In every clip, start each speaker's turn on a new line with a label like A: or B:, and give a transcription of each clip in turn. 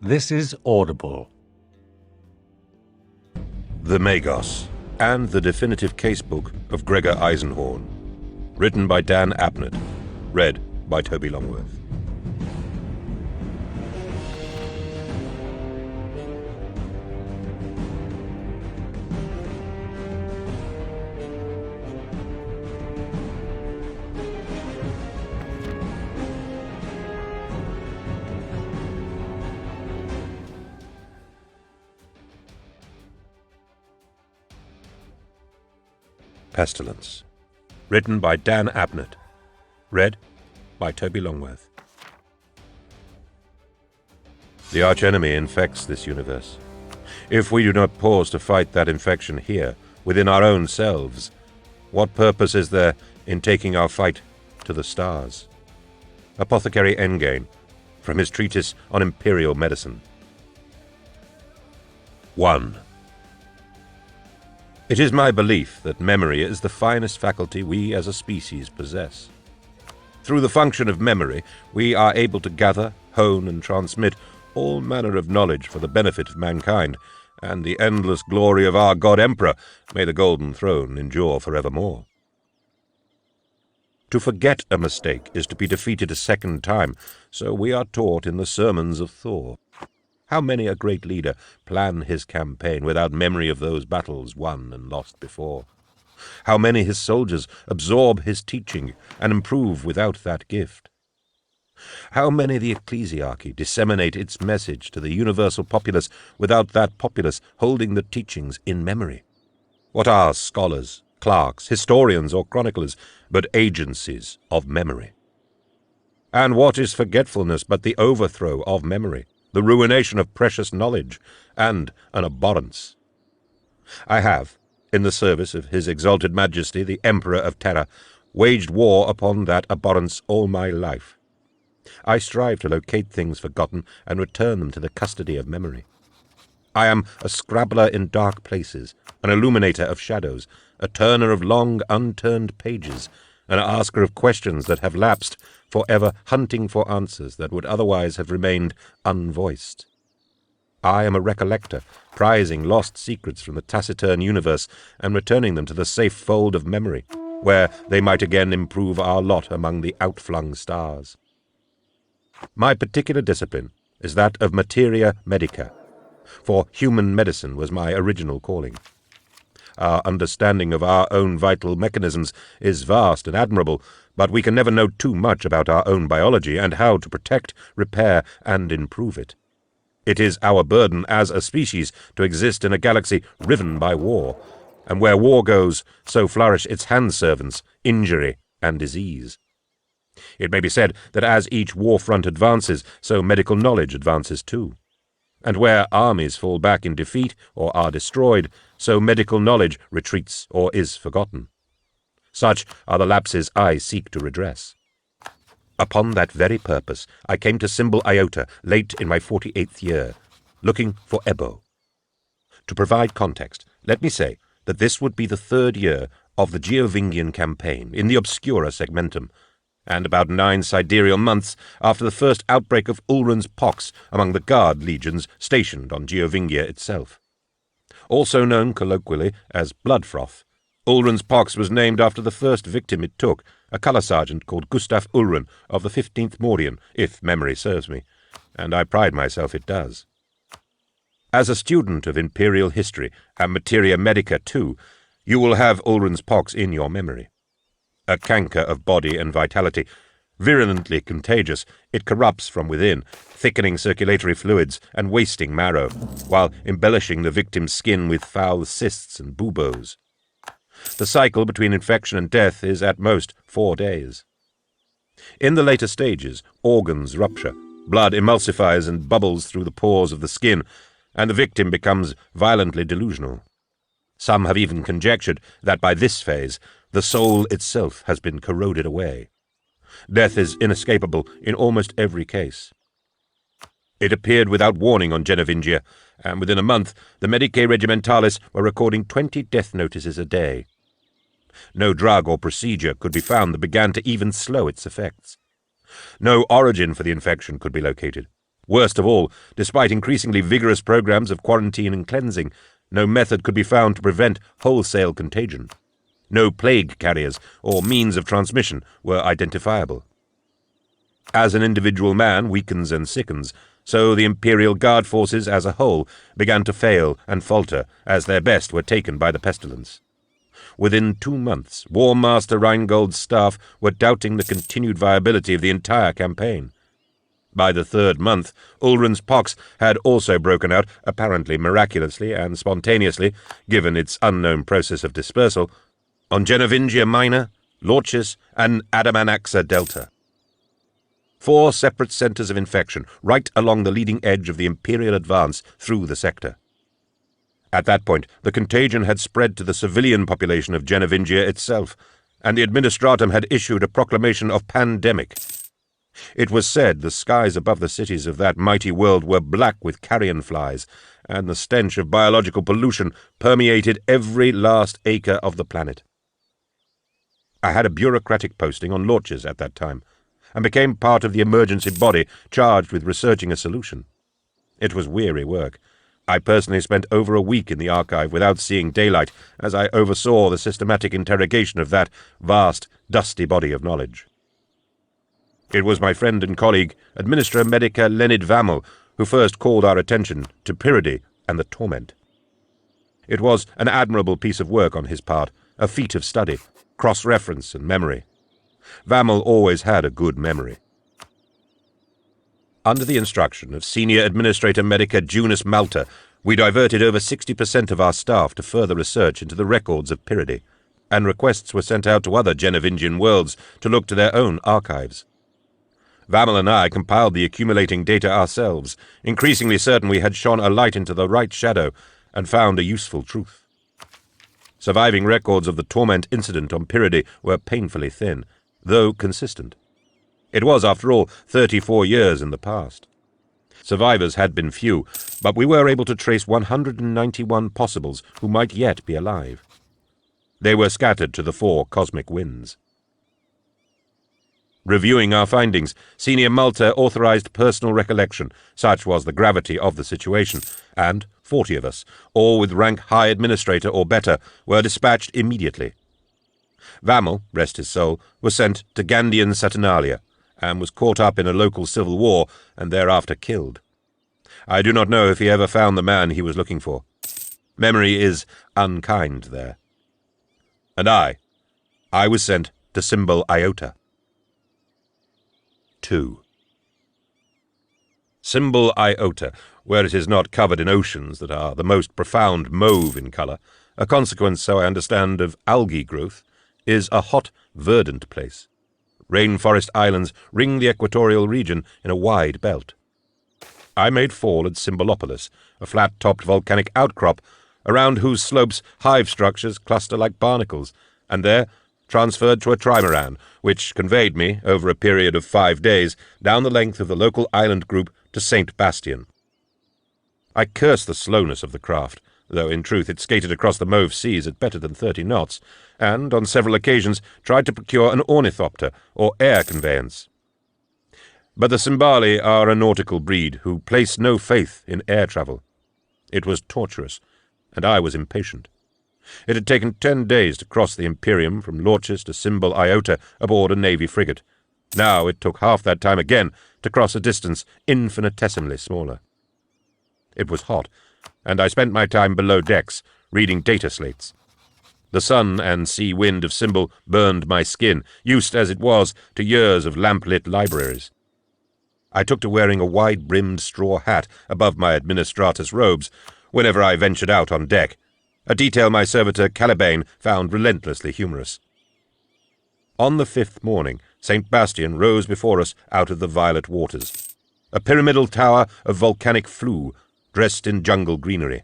A: This is Audible.
B: The Magos, and the definitive casebook of Gregor Eisenhorn. Written by Dan Abnett. Read by Toby Longworth. Pestilence. Written by Dan Abnett. Read by Toby Longworth. The archenemy infects this universe. If we do not pause to fight that infection here, within our own selves, what purpose is there in taking our fight to the stars? Apothecary Endgame, from his treatise on imperial medicine. 1. It is my belief that memory is the finest faculty we as a species possess. Through the function of memory, we are able to gather, hone, and transmit all manner of knowledge for the benefit of mankind, and the endless glory of our God Emperor, may the golden throne endure forevermore. To forget a mistake is to be defeated a second time, so we are taught in the sermons of Thor. How many a great leader plan his campaign without memory of those battles won and lost before? How many his soldiers absorb his teaching and improve without that gift? How many the ecclesiarchy disseminate its message to the universal populace without that populace holding the teachings in memory? What are scholars, clerks, historians, or chroniclers but agencies of memory? And what is forgetfulness but the overthrow of memory, the ruination of precious knowledge, and an abhorrence? I have, in the service of His Exalted Majesty the Emperor of Terra, waged war upon that abhorrence all my life. I strive to locate things forgotten and return them to the custody of memory. I am a scrabbler in dark places, an illuminator of shadows, a turner of long unturned pages, an asker of questions that have lapsed, forever hunting for answers that would otherwise have remained unvoiced. I am a recollector, prizing lost secrets from the taciturn universe and returning them to the safe fold of memory, where they might again improve our lot among the outflung stars. My particular discipline is that of materia medica, for human medicine was my original calling. Our understanding of our own vital mechanisms is vast and admirable, but we can never know too much about our own biology and how to protect, repair, and improve it. It is our burden as a species to exist in a galaxy riven by war, and where war goes, so flourish its handservants, injury, and disease. It may be said that as each war front advances, so medical knowledge advances too. And where armies fall back in defeat or are destroyed, so medical knowledge retreats or is forgotten. Such are the lapses I seek to redress. Upon that very purpose, I came to Symbol Iota late in my 48th year, looking for Ebo. To provide context, let me say that this would be the 3rd year of the Geovingian campaign in the Obscura Segmentum, and about 9 sidereal months after the first outbreak of Ulrun's pox among the guard legions stationed on Geovingia itself. Also known colloquially as blood froth, Ulrun's pox was named after the first victim it took, a colour sergeant called Gustav Ulrun of the 15th Mordian, if memory serves me, and I pride myself it does. As a student of imperial history, and materia medica too, you will have Ulrun's pox in your memory. A canker of body and vitality, virulently contagious, it corrupts from within, thickening circulatory fluids and wasting marrow, while embellishing the victim's skin with foul cysts and buboes. The cycle between infection and death is at most 4 days. In the later stages, organs rupture, blood emulsifies and bubbles through the pores of the skin, and the victim becomes violently delusional. Some have even conjectured that by this phase, the soul itself has been corroded away. Death is inescapable in almost every case. It appeared without warning on Genovingia, and within a month the Medicae Regimentalis were recording 20 death notices a day. No drug or procedure could be found that began to even slow its effects. No origin for the infection could be located. Worst of all, despite increasingly vigorous programs of quarantine and cleansing, no method could be found to prevent wholesale contagion. No plague carriers or means of transmission were identifiable. As an individual man weakens and sickens, so the Imperial Guard forces as a whole began to fail and falter as their best were taken by the pestilence. Within 2 months, War Master Rheingold's staff were doubting the continued viability of the entire campaign. By the 3rd month, Ulrun's pox had also broken out, apparently miraculously and spontaneously, given its unknown process of dispersal, on Genovingia Minor, Lorchis, and Adamanaxa Delta. 4 separate centres of infection, right along the leading edge of the Imperial advance through the sector. At that point, the contagion had spread to the civilian population of Genovingia itself, and the Administratum had issued a proclamation of pandemic. It was said the skies above the cities of that mighty world were black with carrion flies, and the stench of biological pollution permeated every last acre of the planet. I had a bureaucratic posting on Lorchis at that time, and became part of the emergency body charged with researching a solution. It was weary work. I personally spent over a week in the archive without seeing daylight, as I oversaw the systematic interrogation of that vast, dusty body of knowledge. It was my friend and colleague, Administrator Medica Leonid Vammel, who first called our attention to Pyrrhide and the torment. It was an admirable piece of work on his part, a feat of study, cross-reference and memory. Vammel always had a good memory. Under the instruction of Senior Administrator Medica Junus Malta, we diverted over 60% of our staff to further research into the records of Pyrrhide, and requests were sent out to other Genovingian worlds to look to their own archives. Vammel and I compiled the accumulating data ourselves, increasingly certain we had shone a light into the right shadow and found a useful truth. Surviving records of the torment incident on Pyrrhide were painfully thin, though consistent. It was, after all, 34 years in the past. Survivors had been few, but we were able to trace 191 possibles who might yet be alive. They were scattered to the 4 cosmic winds. Reviewing our findings, Senior Malta authorized personal recollection, such was the gravity of the situation, and 40 of us, all with rank High Administrator or better, were dispatched immediately. Vammel, rest his soul, was sent to Gandian Saturnalia, and was caught up in a local civil war, and thereafter killed. I do not know if he ever found the man he was looking for. Memory is unkind there. And I was sent to Symbol Iota. 2. Symbol Iota, where it is not covered in oceans that are the most profound mauve in colour, a consequence, so I understand, of algae growth, is a hot, verdant place. Rainforest islands ring the equatorial region in a wide belt. I made fall at Symbolopolis, a flat-topped volcanic outcrop, around whose slopes hive structures cluster like barnacles, and there transferred to a trimaran, which conveyed me, over a period of 5 days, down the length of the local island group to St. Bastian. I cursed the slowness of the craft, though in truth it skated across the mauve seas at better than 30 knots, and on several occasions tried to procure an ornithopter, or air conveyance. But the Symbali are a nautical breed who place no faith in air travel. It was torturous, and I was impatient. It had taken 10 days to cross the Imperium from Lorchis to Symbol Iota aboard a Navy frigate. Now it took half that time again to cross a distance infinitesimally smaller. It was hot, and I spent my time below decks, reading data slates. The sun and sea wind of Symbol burned my skin, used as it was to years of lamp-lit libraries. I took to wearing a wide-brimmed straw hat above my administratus robes whenever I ventured out on deck, a detail my servitor Calibane found relentlessly humorous. On the 5th morning, St. Bastian rose before us out of the violet waters, a pyramidal tower of volcanic flue, dressed in jungle greenery.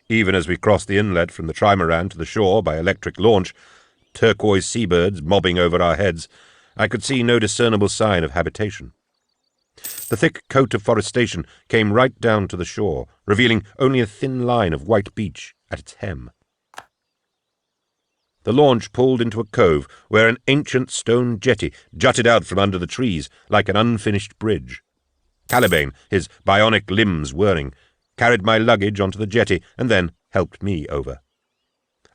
B: Even as we crossed the inlet from the trimaran to the shore by electric launch, turquoise seabirds mobbing over our heads, I could see no discernible sign of habitation. The thick coat of forestation came right down to the shore, revealing only a thin line of white beach at its hem. The launch pulled into a cove where an ancient stone jetty jutted out from under the trees like an unfinished bridge. Caliban, his bionic limbs whirring, carried my luggage onto the jetty and then helped me over.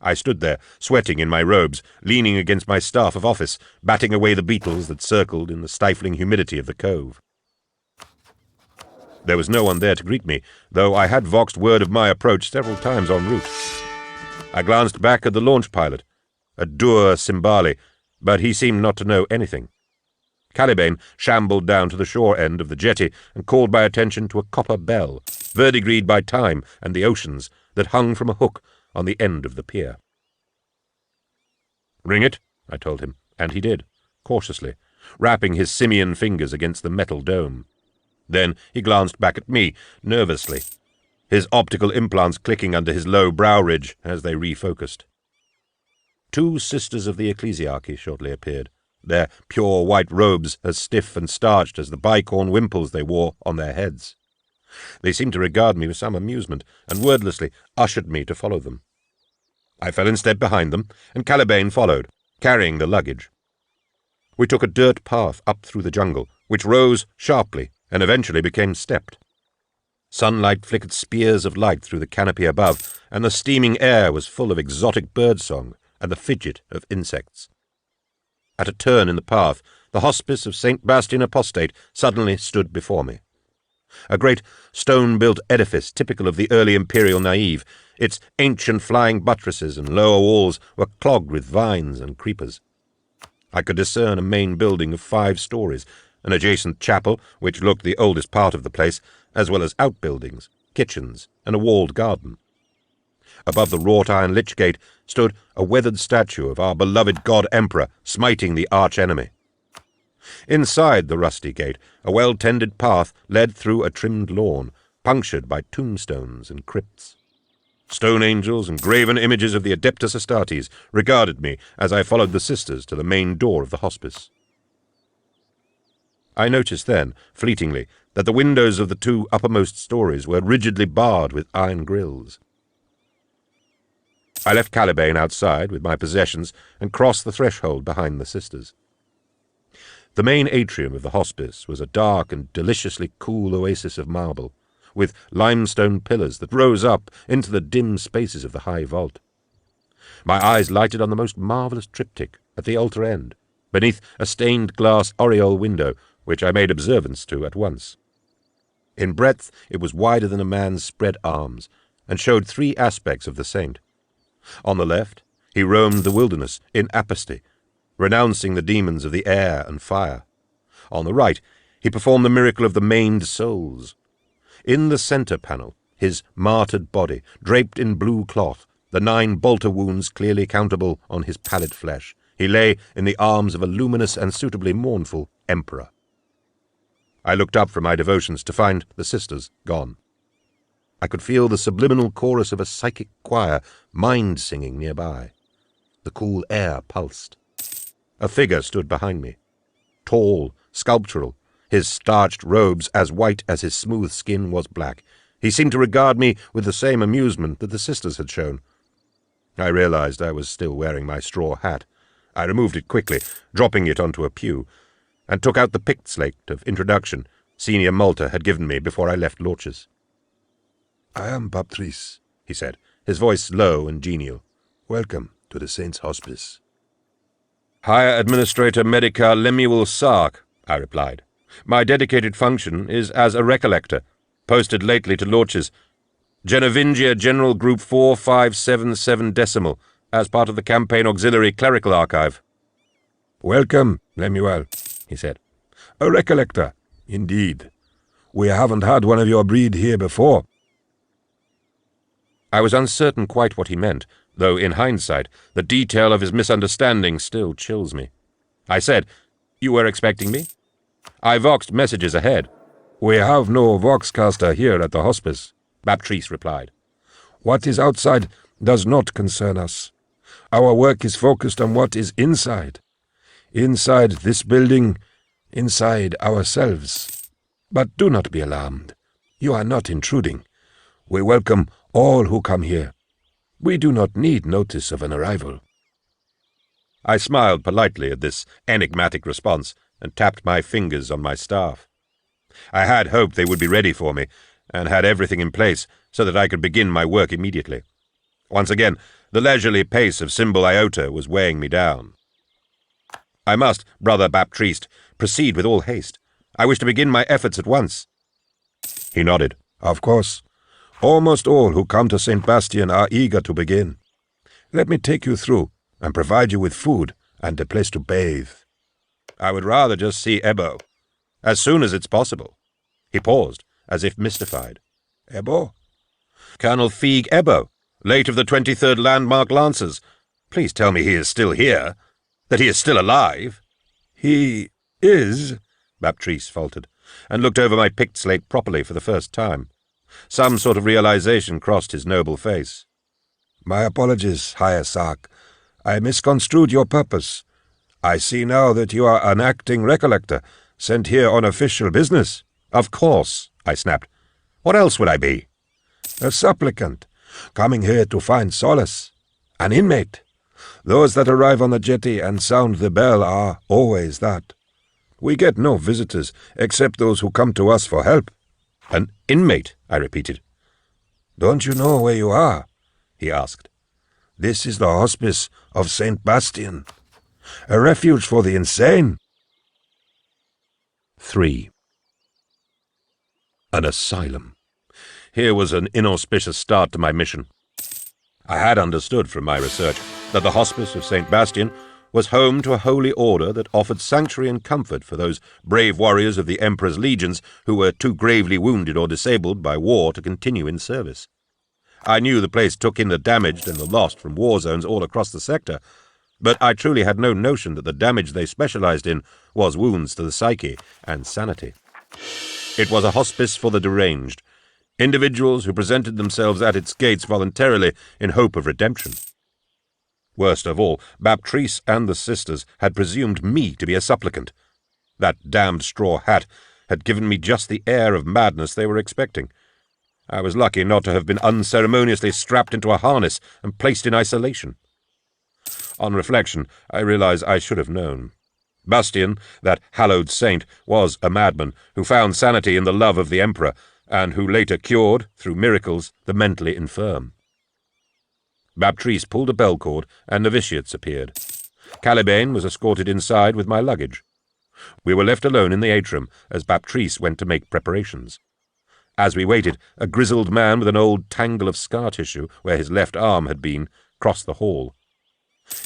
B: I stood there, sweating in my robes, leaning against my staff of office, batting away the beetles that circled in the stifling humidity of the cove. There was no one there to greet me, though I had voxed word of my approach several times en route. I glanced back at the launch pilot, a dour Simbali, but he seemed not to know anything. Caliban shambled down to the shore end of the jetty and called my attention to a copper bell, verdigreed by time and the oceans, that hung from a hook on the end of the pier. "Ring it," I told him, and he did, cautiously, rapping his simian fingers against the metal dome. Then he glanced back at me, nervously, his optical implants clicking under his low brow ridge as they refocused. 2 sisters of the ecclesiarchy shortly appeared, their pure white robes as stiff and starched as the bicorn wimples they wore on their heads. They seemed to regard me with some amusement, and wordlessly ushered me to follow them. I fell in step behind them, and Caliban followed, carrying the luggage. We took a dirt path up through the jungle, which rose sharply and eventually became stepped. Sunlight flickered spears of light through the canopy above, and the steaming air was full of exotic birdsong and the fidget of insects. At a turn in the path, the hospice of St. Bastian Apostate suddenly stood before me. A great stone-built edifice typical of the early imperial naive, its ancient flying buttresses and lower walls were clogged with vines and creepers. I could discern a main building of 5 stories, an adjacent chapel, which looked the oldest part of the place, as well as outbuildings, kitchens, and a walled garden. Above the wrought-iron lich-gate stood a weathered statue of our beloved god-emperor smiting the arch-enemy. Inside the rusty gate, a well-tended path led through a trimmed lawn, punctured by tombstones and crypts. Stone angels and graven images of the Adeptus Astartes regarded me as I followed the sisters to the main door of the hospice. I noticed then, fleetingly, that the windows of the 2 uppermost stories were rigidly barred with iron grills. I left Caliban outside with my possessions and crossed the threshold behind the sisters. The main atrium of the hospice was a dark and deliciously cool oasis of marble, with limestone pillars that rose up into the dim spaces of the high vault. My eyes lighted on the most marvellous triptych at the altar end, beneath a stained-glass oriole window, which I made observance to at once. In breadth it was wider than a man's spread arms, and showed 3 aspects of the saint. On the left, he roamed the wilderness in apostasy, renouncing the demons of the air and fire. On the right, he performed the miracle of the maimed souls. In the centre panel, his martyred body, draped in blue cloth, the 9 bolter wounds clearly countable on his pallid flesh, he lay in the arms of a luminous and suitably mournful emperor. I looked up from my devotions to find the sisters gone. I could feel the subliminal chorus of a psychic choir mind-singing nearby. The cool air pulsed. A figure stood behind me, tall, sculptural, his starched robes as white as his smooth skin was black. He seemed to regard me with the same amusement that the sisters had shown. I realized I was still wearing my straw hat. I removed it quickly, dropping it onto a pew, and took out the pict slate of introduction Senior Malta had given me before I left Lorches.
A: "I am Baptiste,"
B: he said, his voice low and genial.
A: "Welcome to the Saints' Hospice."
B: "Higher Administrator Medica Lemuel Sark," I replied. "My dedicated function is as a recollector, posted lately to Lorches. Genovingia General Group 4577 Decimal, as part of the Campaign Auxiliary Clerical Archive."
A: "Welcome, Lemuel," he said. "A recollector, indeed. We haven't had one of your breed here before."
B: I was uncertain quite what he meant, though in hindsight the detail of his misunderstanding still chills me. I said, "You were expecting me?" "I voxed messages ahead."
A: "We have no voxcaster here at the hospice,"
B: Baptiste replied.
A: "What is outside does not concern us. Our work is focused on what is inside. Inside this building, inside ourselves. But do not be alarmed. You are not intruding. We welcome all who come here. We do not need notice of an arrival."
B: I smiled politely at this enigmatic response and tapped my fingers on my staff. I had hoped they would be ready for me, and had everything in place so that I could begin my work immediately. Once again, the leisurely pace of Symbol Iota was weighing me down. I must, Brother Baptiste, proceed with all haste. I wish to begin my efforts at once.
A: He nodded. Of course. Almost all who come to St. Bastian are eager to begin. Let me take you through and provide you with food and a place to bathe.
B: I would rather just see Ebo, as soon as it's possible. He paused, as if mystified.
A: Ebo?
B: Colonel Feig Ebo, late of the 23rd Landmark Lancers. Please tell me he is still here, that he is still alive.
A: He is,
B: Baptiste faltered, and looked over my picked slate properly for the first time. Some sort of realization crossed his noble face.
A: My apologies, Higher Sark. I misconstrued your purpose. I see now that you are an acting recollector, sent here on official business.
B: Of course, I snapped. What else would I be?
A: A supplicant, coming here to find solace. An inmate. Those that arrive on the jetty and sound the bell are always that. We get no visitors, except those who come to us for help.
B: An inmate, I repeated.
A: Don't you know where you are? He asked. This is the hospice of St. Bastian, a refuge for the insane.
B: 3. An asylum. Here was an inauspicious start to my mission. I had understood from my research that the hospice of St. Bastian was home to a holy order that offered sanctuary and comfort for those brave warriors of the Emperor's legions who were too gravely wounded or disabled by war to continue in service. I knew the place took in the damaged and the lost from war zones all across the sector, but I truly had no notion that the damage they specialized in was wounds to the psyche and sanity. It was a hospice for the deranged, individuals who presented themselves at its gates voluntarily in hope of redemption. Worst of all, Baptiste and the sisters had presumed me to be a supplicant. That damned straw hat had given me just the air of madness they were expecting. I was lucky not to have been unceremoniously strapped into a harness and placed in isolation. On reflection, I realized I should have known. Bastian, that hallowed saint, was a madman who found sanity in the love of the Emperor, and who later cured, through miracles, the mentally infirm. Baptiste pulled a bell cord, and novitiates appeared. Caliban was escorted inside with my luggage. We were left alone in the atrium as Baptiste went to make preparations. As we waited, a grizzled man with an old tangle of scar tissue where his left arm had been crossed the hall.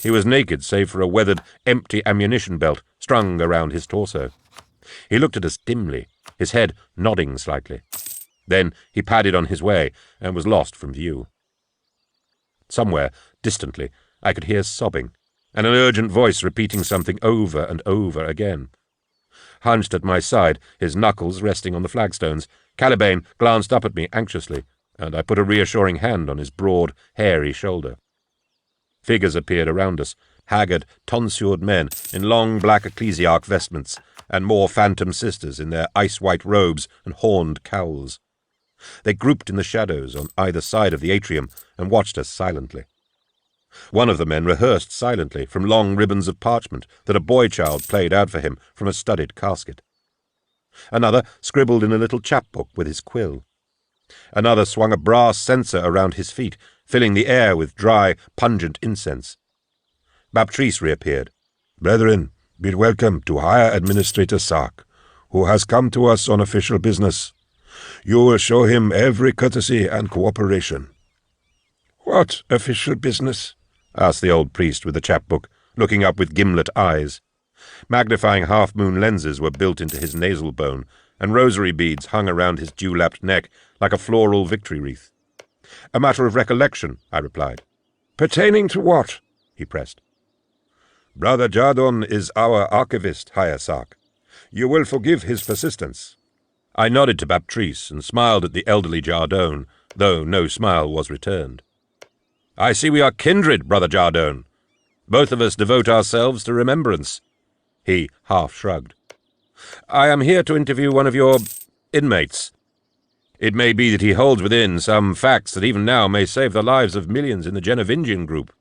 B: He was naked save for a weathered, empty ammunition belt strung around his torso. He looked at us dimly, his head nodding slightly. Then he padded on his way and was lost from view. Somewhere, distantly, I could hear sobbing, and an urgent voice repeating something over and over again. Hunched at my side, his knuckles resting on the flagstones, Caliban glanced up at me anxiously, and I put a reassuring hand on his broad, hairy shoulder. Figures appeared around us, haggard, tonsured men in long black ecclesiarch vestments, and more phantom sisters in their ice-white robes and horned cowls. They grouped in the shadows on either side of the atrium and watched us silently. One of the men rehearsed silently from long ribbons of parchment that a boy-child played out for him from a studded casket. Another scribbled in a little chapbook with his quill. Another swung a brass censer around his feet, filling the air with dry, pungent incense. Baptiste reappeared.
A: Brethren, bid welcome to Higher Administrator Sark, who has come to us on official business. You will show him every courtesy and cooperation. What official business?
B: Asked the old priest with the chapbook, looking up with gimlet eyes. Magnifying half-moon lenses were built into his nasal bone, and rosary beads hung around his dew-lapped neck like a floral victory wreath. A matter of recollection, I replied.
A: Pertaining to what?
B: He pressed.
A: Brother Jardon is our archivist, Higher Sark. You will forgive his persistence.
B: I nodded to Baptiste and smiled at the elderly Jardon, though no smile was returned. I see we are kindred, Brother Jardon. Both of us devote ourselves to remembrance. He half shrugged. I am here to interview one of your inmates. It may be that he holds within some facts that even now may save the lives of millions in the Genovingian group.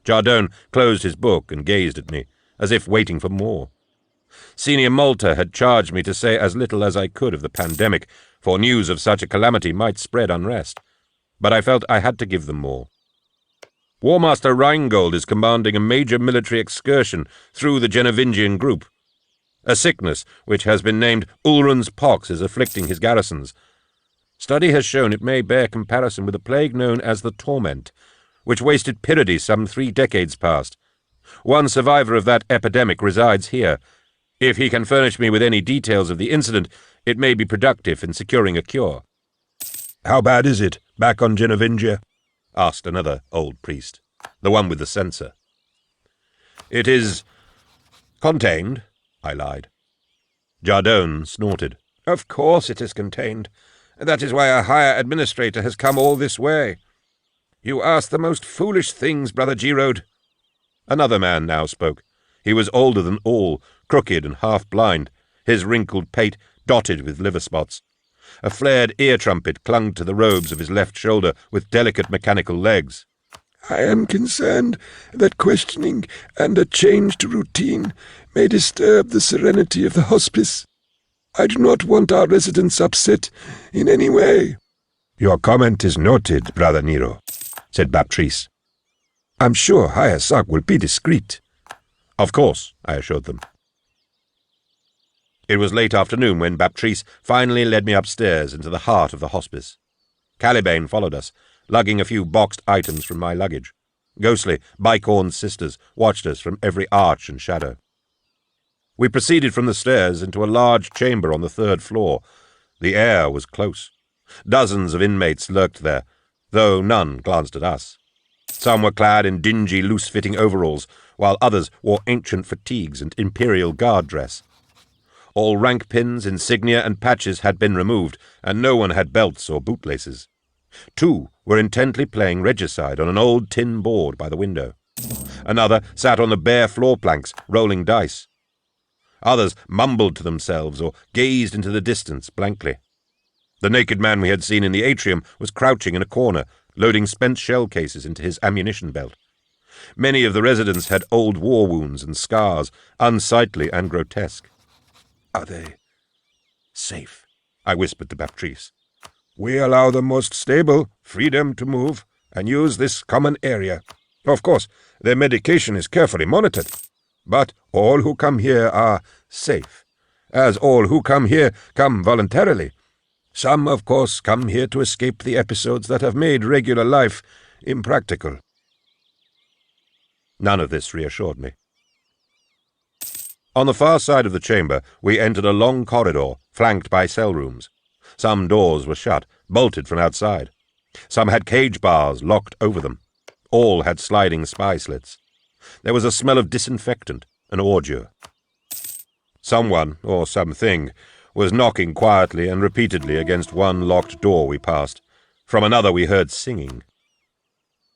B: Jardon closed his book and gazed at me, as if waiting for more. Senior Malta had charged me to say as little as I could of the pandemic, for news of such a calamity might spread unrest. But I felt I had to give them more. War Master Rheingold is commanding a major military excursion through the Genovingian group. A sickness, which has been named Ulrun's pox, is afflicting his garrisons. Study has shown it may bear comparison with a plague known as the Torment, which wasted Pierides some 3 decades past. One survivor of that epidemic resides here. If he can furnish me with any details of the incident, it may be productive in securing a cure.
A: How bad is it, back on Genovingia?
B: Asked another old priest, the one with the censer. It is contained, I lied. Jardone snorted.
A: Of course it is contained. That is why a higher administrator has come all this way. You ask the most foolish things, Brother Gerode.
B: Another man now spoke. He was older than all, crooked and half-blind, his wrinkled pate dotted with liver spots. A flared ear-trumpet clung to the robes of his left shoulder with delicate mechanical legs.
A: I am concerned that questioning and a change to routine may disturb the serenity of the hospice. I do not want our residents upset in any way. Your comment is noted, Brother Nero, said Baptiste. I'm sure Higher Sark will be discreet.
B: Of course, I assured them. It was late afternoon when Baptiste finally led me upstairs into the heart of the hospice. Caliban followed us, lugging a few boxed items from my luggage. Ghostly, bicorn sisters watched us from every arch and shadow. We proceeded from the stairs into a large chamber on the 3rd floor. The air was close. Dozens of inmates lurked there, though none glanced at us. Some were clad in dingy, loose-fitting overalls, while others wore ancient fatigues and imperial guard dress. All rank pins, insignia, and patches had been removed, and no one had belts or bootlaces. 2 were intently playing regicide on an old tin board by the window. Another sat on the bare floor planks, rolling dice. Others mumbled to themselves or gazed into the distance blankly. The naked man we had seen in the atrium was crouching in a corner, loading spent shell cases into his ammunition belt. Many of the residents had old war wounds and scars, unsightly and grotesque.
A: Are they safe?
B: I whispered to Baptiste.
A: We allow the most stable freedom to move and use this common area. Of course, their medication is carefully monitored, but all who come here are safe, as all who come here come voluntarily. Some, of course, come here to escape the episodes that have made regular life impractical.
B: None of this reassured me. On the far side of the chamber, we entered a long corridor, flanked by cell rooms. Some doors were shut, bolted from outside. Some had cage bars locked over them. All had sliding spy slits. There was a smell of disinfectant, an ordure. Someone, or something, was knocking quietly and repeatedly against one locked door we passed. From another we heard singing.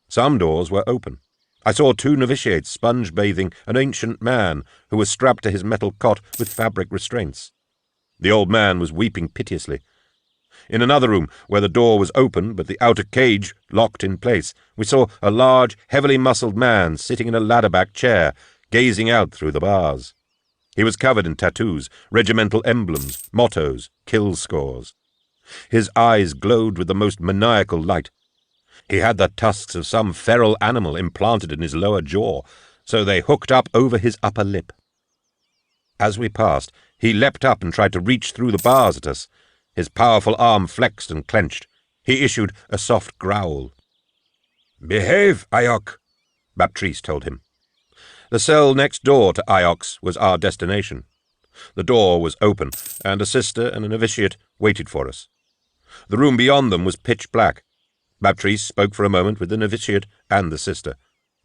B: Some doors were open. I saw 2 novitiates sponge-bathing an ancient man who was strapped to his metal cot with fabric restraints. The old man was weeping piteously. In another room, where the door was open but the outer cage locked in place, we saw a large, heavily muscled man sitting in a ladder-back chair, gazing out through the bars. He was covered in tattoos, regimental emblems, mottos, kill scores. His eyes glowed with the most maniacal light. He had the tusks of some feral animal implanted in his lower jaw, so they hooked up over his upper lip. As we passed, he leapt up and tried to reach through the bars at us. His powerful arm flexed and clenched. He issued a soft growl.
A: "Behave, Iok,"
B: Baptiste told him. The cell next door to Iox was our destination. The door was open, and a sister and a novitiate waited for us. The room beyond them was pitch black. Baptiste spoke for a moment with the novitiate and the sister.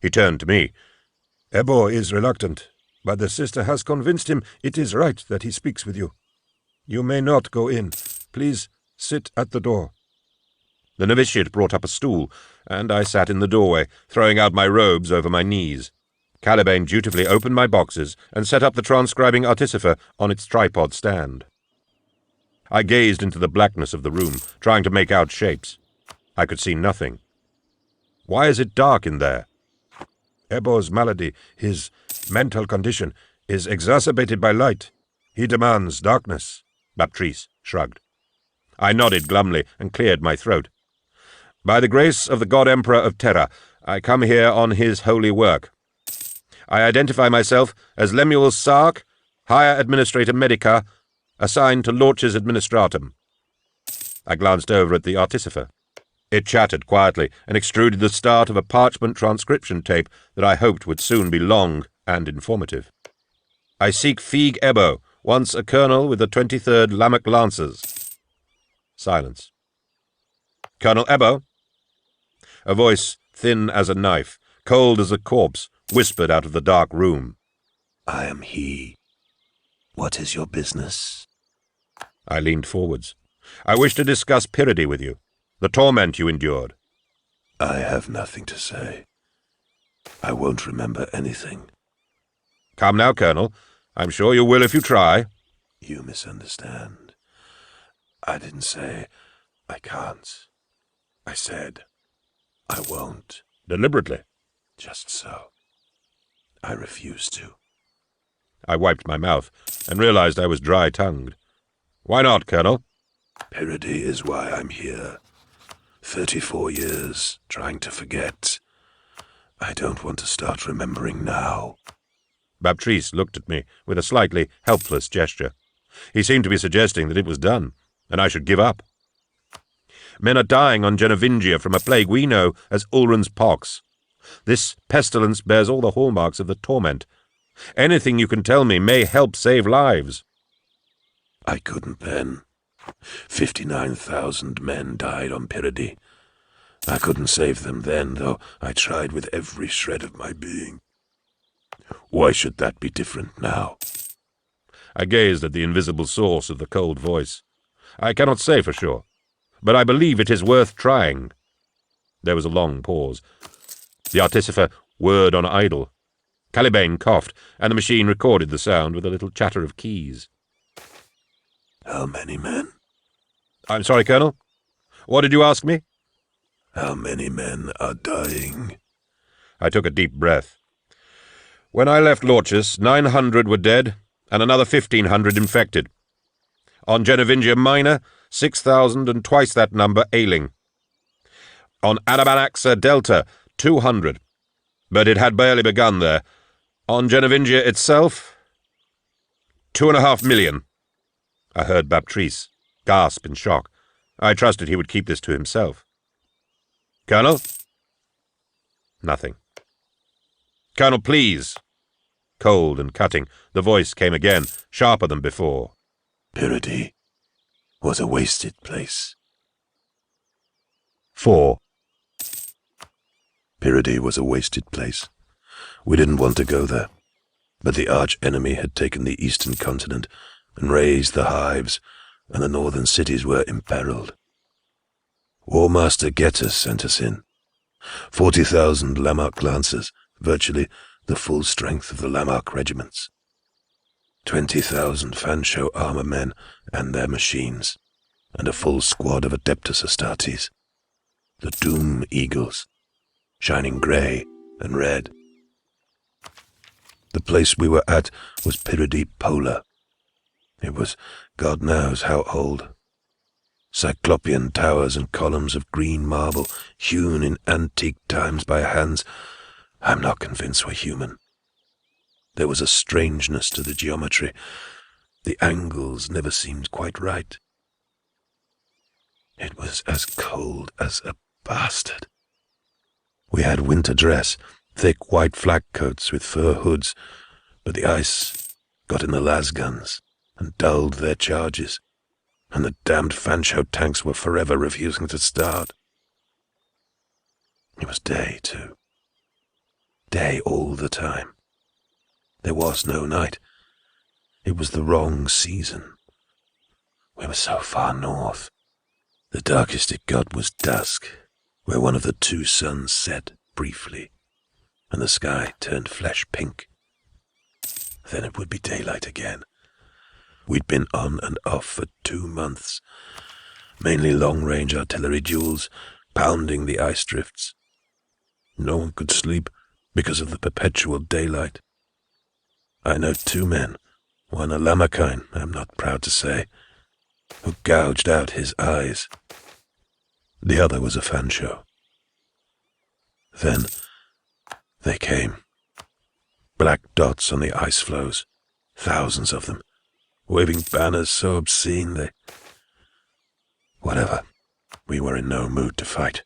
B: He turned to me.
A: "Ebo is reluctant, but the sister has convinced him it is right that he speaks with you. You may not go in. Please sit at the door."
B: The novitiate brought up a stool, and I sat in the doorway, throwing out my robes over my knees. Caliban dutifully opened my boxes and set up the transcribing artificer on its tripod stand. I gazed into the blackness of the room, trying to make out shapes. I could see nothing. Why is it dark in there?
A: Ebo's malady, his mental condition, is exacerbated by light. He demands darkness.
B: Baptiste shrugged. I nodded glumly and cleared my throat. By the grace of the God Emperor of Terra, I come here on his holy work. I identify myself as Lemuel Sark, Higher Administrator Medica, assigned to Lorches Administratum. I glanced over at the artificer. It chattered quietly and extruded the start of a parchment transcription tape that I hoped would soon be long and informative. I seek Feig Ebo, once a colonel with the 23rd Lammock Lancers. Silence. Colonel Ebo? A voice thin as a knife, cold as a corpse, whispered out of the dark room.
C: I am he. What is your business?
B: I leaned forwards. I wish to discuss Pyrrhide with you, the torment you endured.
C: I have nothing to say. I won't remember anything.
B: Come now, Colonel. I'm sure you will if you try.
C: You misunderstand. I didn't say I can't. I said I won't.
B: Deliberately.
C: Just so. I refuse to.
B: I wiped my mouth and realized I was dry-tongued. Why not, Colonel?
C: Pyrrhide is why I'm here. 34 years trying to forget. I don't want to start remembering now.
B: Baptiste looked at me with a slightly helpless gesture. He seemed to be suggesting that it was done, and I should give up. Men are dying on Genovingia from a plague we know as Ulrun's pox. This pestilence bears all the hallmarks of the torment. Anything you can tell me may help save lives.
C: I couldn't then. 59,000 men died on Pyrrhide. I couldn't save them then, though I tried with every shred of my being. Why should that be different now?
B: I gazed at the invisible source of the cold voice. I cannot say for sure, but I believe it is worth trying. There was a long pause. The artificer whirred on idle. Caliban coughed, and the machine recorded the sound with a little chatter of keys.
C: How many men?
B: I'm sorry, Colonel. What did you ask me?
C: How many men are dying?
B: I took a deep breath. When I left Lorches, 900 were dead, and another 1,500 infected. On Genovingia Minor, 6,000 and twice that number ailing. On Adamanaxa Delta, 200. But it had barely begun there. On Genovingia itself, 2.5 million. I heard Baptiste gasp in shock. I trusted he would keep this to himself. Colonel? Nothing. Colonel, please. Cold and cutting, the voice came again, sharper than before.
C: Pyrrhide was a wasted place.
B: 4.
C: Pyrrhide was a wasted place. We didn't want to go there, but the arch-enemy had taken the eastern continent and razed the hives, and the northern cities were imperiled. War Master Getter sent us in. 40,000 Lammock Lancers, virtually the full strength of the Lammock regiments. 20,000 Fanshawe armor men and their machines, and a full squad of Adeptus Astartes, the Doom Eagles, shining grey and red. The place we were at was Pyrrhide Polar. It was God knows how old. Cyclopean towers and columns of green marble, hewn in antique times by hands I'm not convinced were human. There was a strangeness to the geometry. The angles never seemed quite right. It was as cold as a bastard. We had winter dress, thick white flak coats with fur hoods, but the ice got in the lasguns and dulled their charges, and the damned Fanshawe tanks were forever refusing to start. It was day, too. Day all the time. There was no night. It was the wrong season. We were so far north. The darkest it got was dusk, where one of the two suns set briefly, and the sky turned flesh pink. Then it would be daylight again. We'd been on and off for 2 months, mainly long-range artillery duels, pounding the ice drifts. No one could sleep because of the perpetual daylight. I know 2 men, one a Lamakine, I'm not proud to say, who gouged out his eyes. The other was a Fanshawe. Then they came. Black dots on the ice floes, thousands of them, waving banners so obscene they... Whatever, we were in no mood to fight.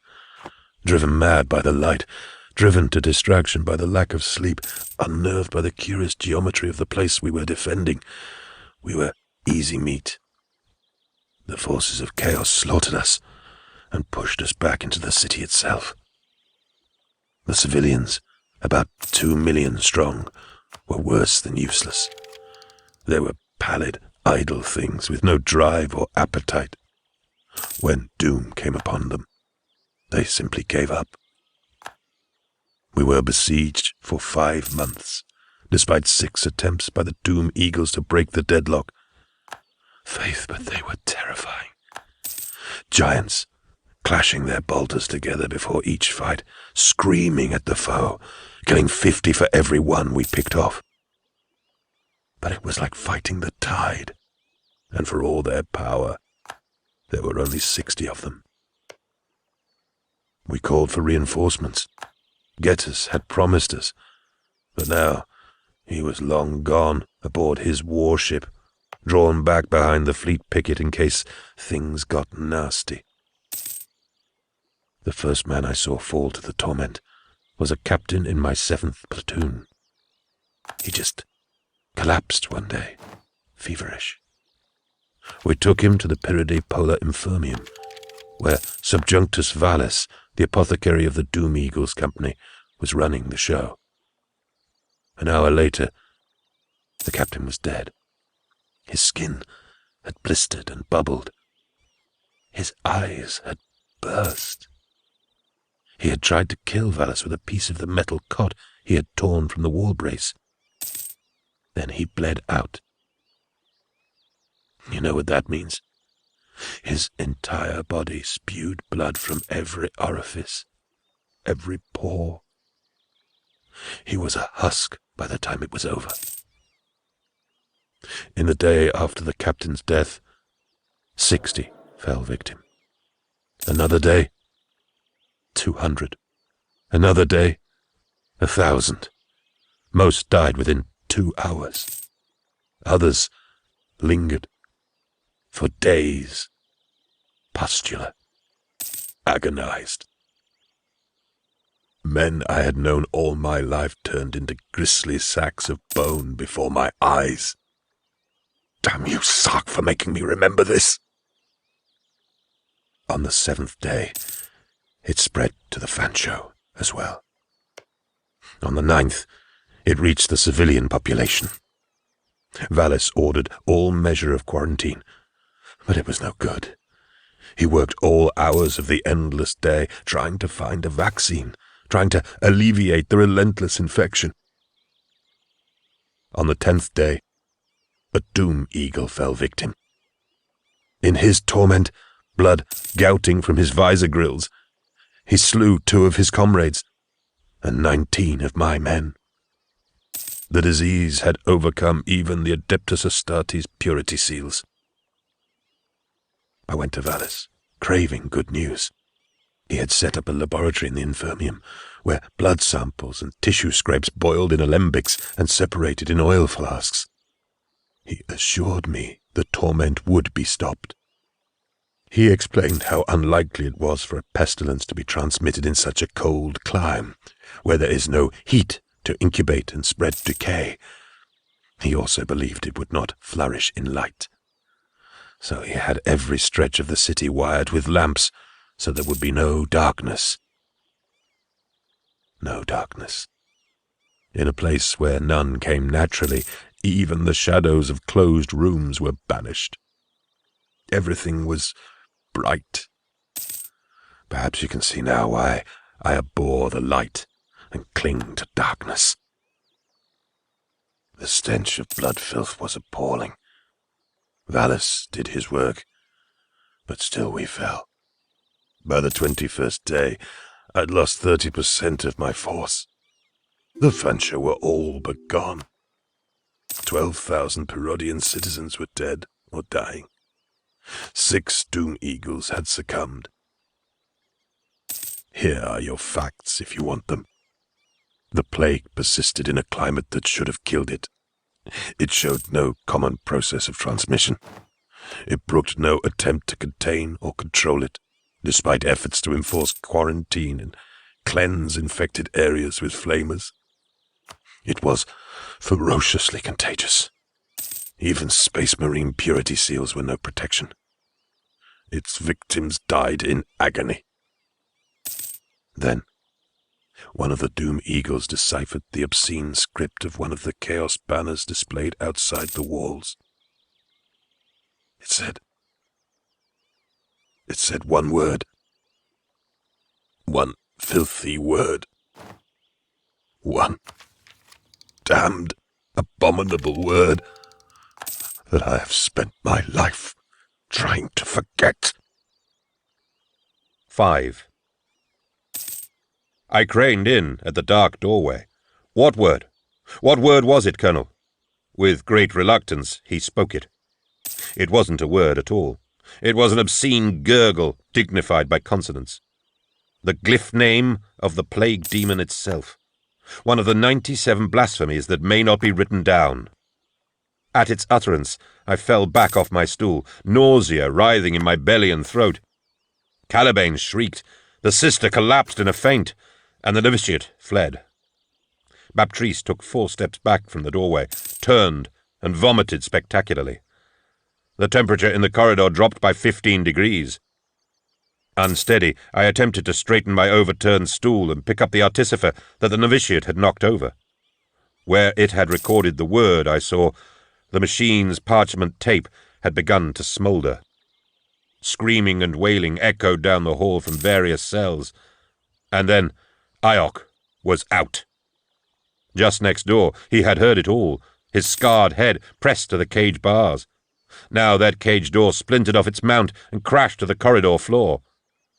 C: Driven mad by the light, driven to distraction by the lack of sleep, unnerved by the curious geometry of the place we were defending, we were easy meat. The forces of chaos slaughtered us and pushed us back into the city itself. The civilians, about 2 million strong, were worse than useless. They were pallid, idle things with no drive or appetite. When doom came upon them, they simply gave up. We were besieged for 5 months, despite 6 attempts by the Doom Eagles to break the deadlock. Faith, but they were terrifying. Giants, clashing their bolters together before each fight, screaming at the foe, killing 50 for every one we picked off. But it was like fighting the tide, and for all their power, there were only 60 of them. We called for reinforcements. Getters had promised us, but now he was long gone aboard his warship, drawn back behind the fleet picket in case things got nasty. The first man I saw fall to the torment was a captain in my 7th platoon. He just collapsed one day, feverish. We took him to the Piridae Polar Infirmium, where Subjunctus Valles, the apothecary of the Doom Eagles Company, was running the show. An hour later, the captain was dead. His skin had blistered and bubbled. His eyes had burst. He had tried to kill Valles with a piece of the metal cot he had torn from the wall brace. Then he bled out. You know what that means? His entire body spewed blood from every orifice, every pore. He was a husk by the time it was over. In the day after the captain's death, 60 fell victim. Another day, 200. Another day, 1,000. Most died within 2 hours. Others lingered for days, pustular, agonized. Men I had known all my life turned into grisly sacks of bone before my eyes. Damn you, Sark, for making me remember this. On the 7th day, it spread to the Fanshawe as well. On the 9th, it reached the civilian population. Valles ordered all measure of quarantine, but it was no good. He worked all hours of the endless day trying to find a vaccine, trying to alleviate the relentless infection. On the 10th day, a Doom Eagle fell victim. In his torment, blood gouting from his visor grills, he slew 2 of his comrades and 19 of my men. The disease had overcome even the Adeptus Astartes purity seals. I went to Valles, craving good news. He had set up a laboratory in the infirmium, where blood samples and tissue scrapes boiled in alembics and separated in oil flasks. He assured me the torment would be stopped. He explained how unlikely it was for a pestilence to be transmitted in such a cold clime, where there is no heat to incubate and spread decay. He also believed it would not flourish in light. So he had every stretch of the city wired with lamps, so there would be no darkness. No darkness. In a place where none came naturally, even the shadows of closed rooms were banished. Everything was bright. Perhaps you can see now why I abhor the light and cling to darkness. The stench of blood filth was appalling. Valles did his work, but still we fell. By the 21st day, I'd lost 30% of my force. The Fanshawe were all but gone. 12,000 Perodian citizens were dead or dying. 6 Doom Eagles had succumbed. Here are your facts if you want them. The plague persisted in a climate that should have killed it. It showed no common process of transmission. It brooked no attempt to contain or control it, despite efforts to enforce quarantine and cleanse infected areas with flamers. It was ferociously contagious. Even Space Marine purity seals were no protection. Its victims died in agony. Then, one of the Doom Eagles deciphered the obscene script of one of the Chaos banners displayed outside the walls. It said one word. One filthy word. One damned, abominable word that I have spent my life trying to forget.
B: 5. I craned in at the dark doorway. What word? What word was it, Colonel? With great reluctance, he spoke it. It wasn't a word at all. It was an obscene gurgle, dignified by consonants. The glyph name of the plague demon itself. One of the 97 blasphemies that may not be written down. At its utterance, I fell back off my stool, nausea writhing in my belly and throat. Caliban shrieked, the sister collapsed in a faint, and the novitiate fled. Baptiste took 4 steps back from the doorway, turned, and vomited spectacularly. The temperature in the corridor dropped by 15 degrees. Unsteady, I attempted to straighten my overturned stool and pick up the artificer that the novitiate had knocked over. Where it had recorded the word, I saw the machine's parchment tape had begun to smoulder. Screaming and wailing echoed down the hall from various cells. And then Iok was out. Just next door, he had heard it all, his scarred head pressed to the cage bars. Now that cage door splintered off its mount and crashed to the corridor floor.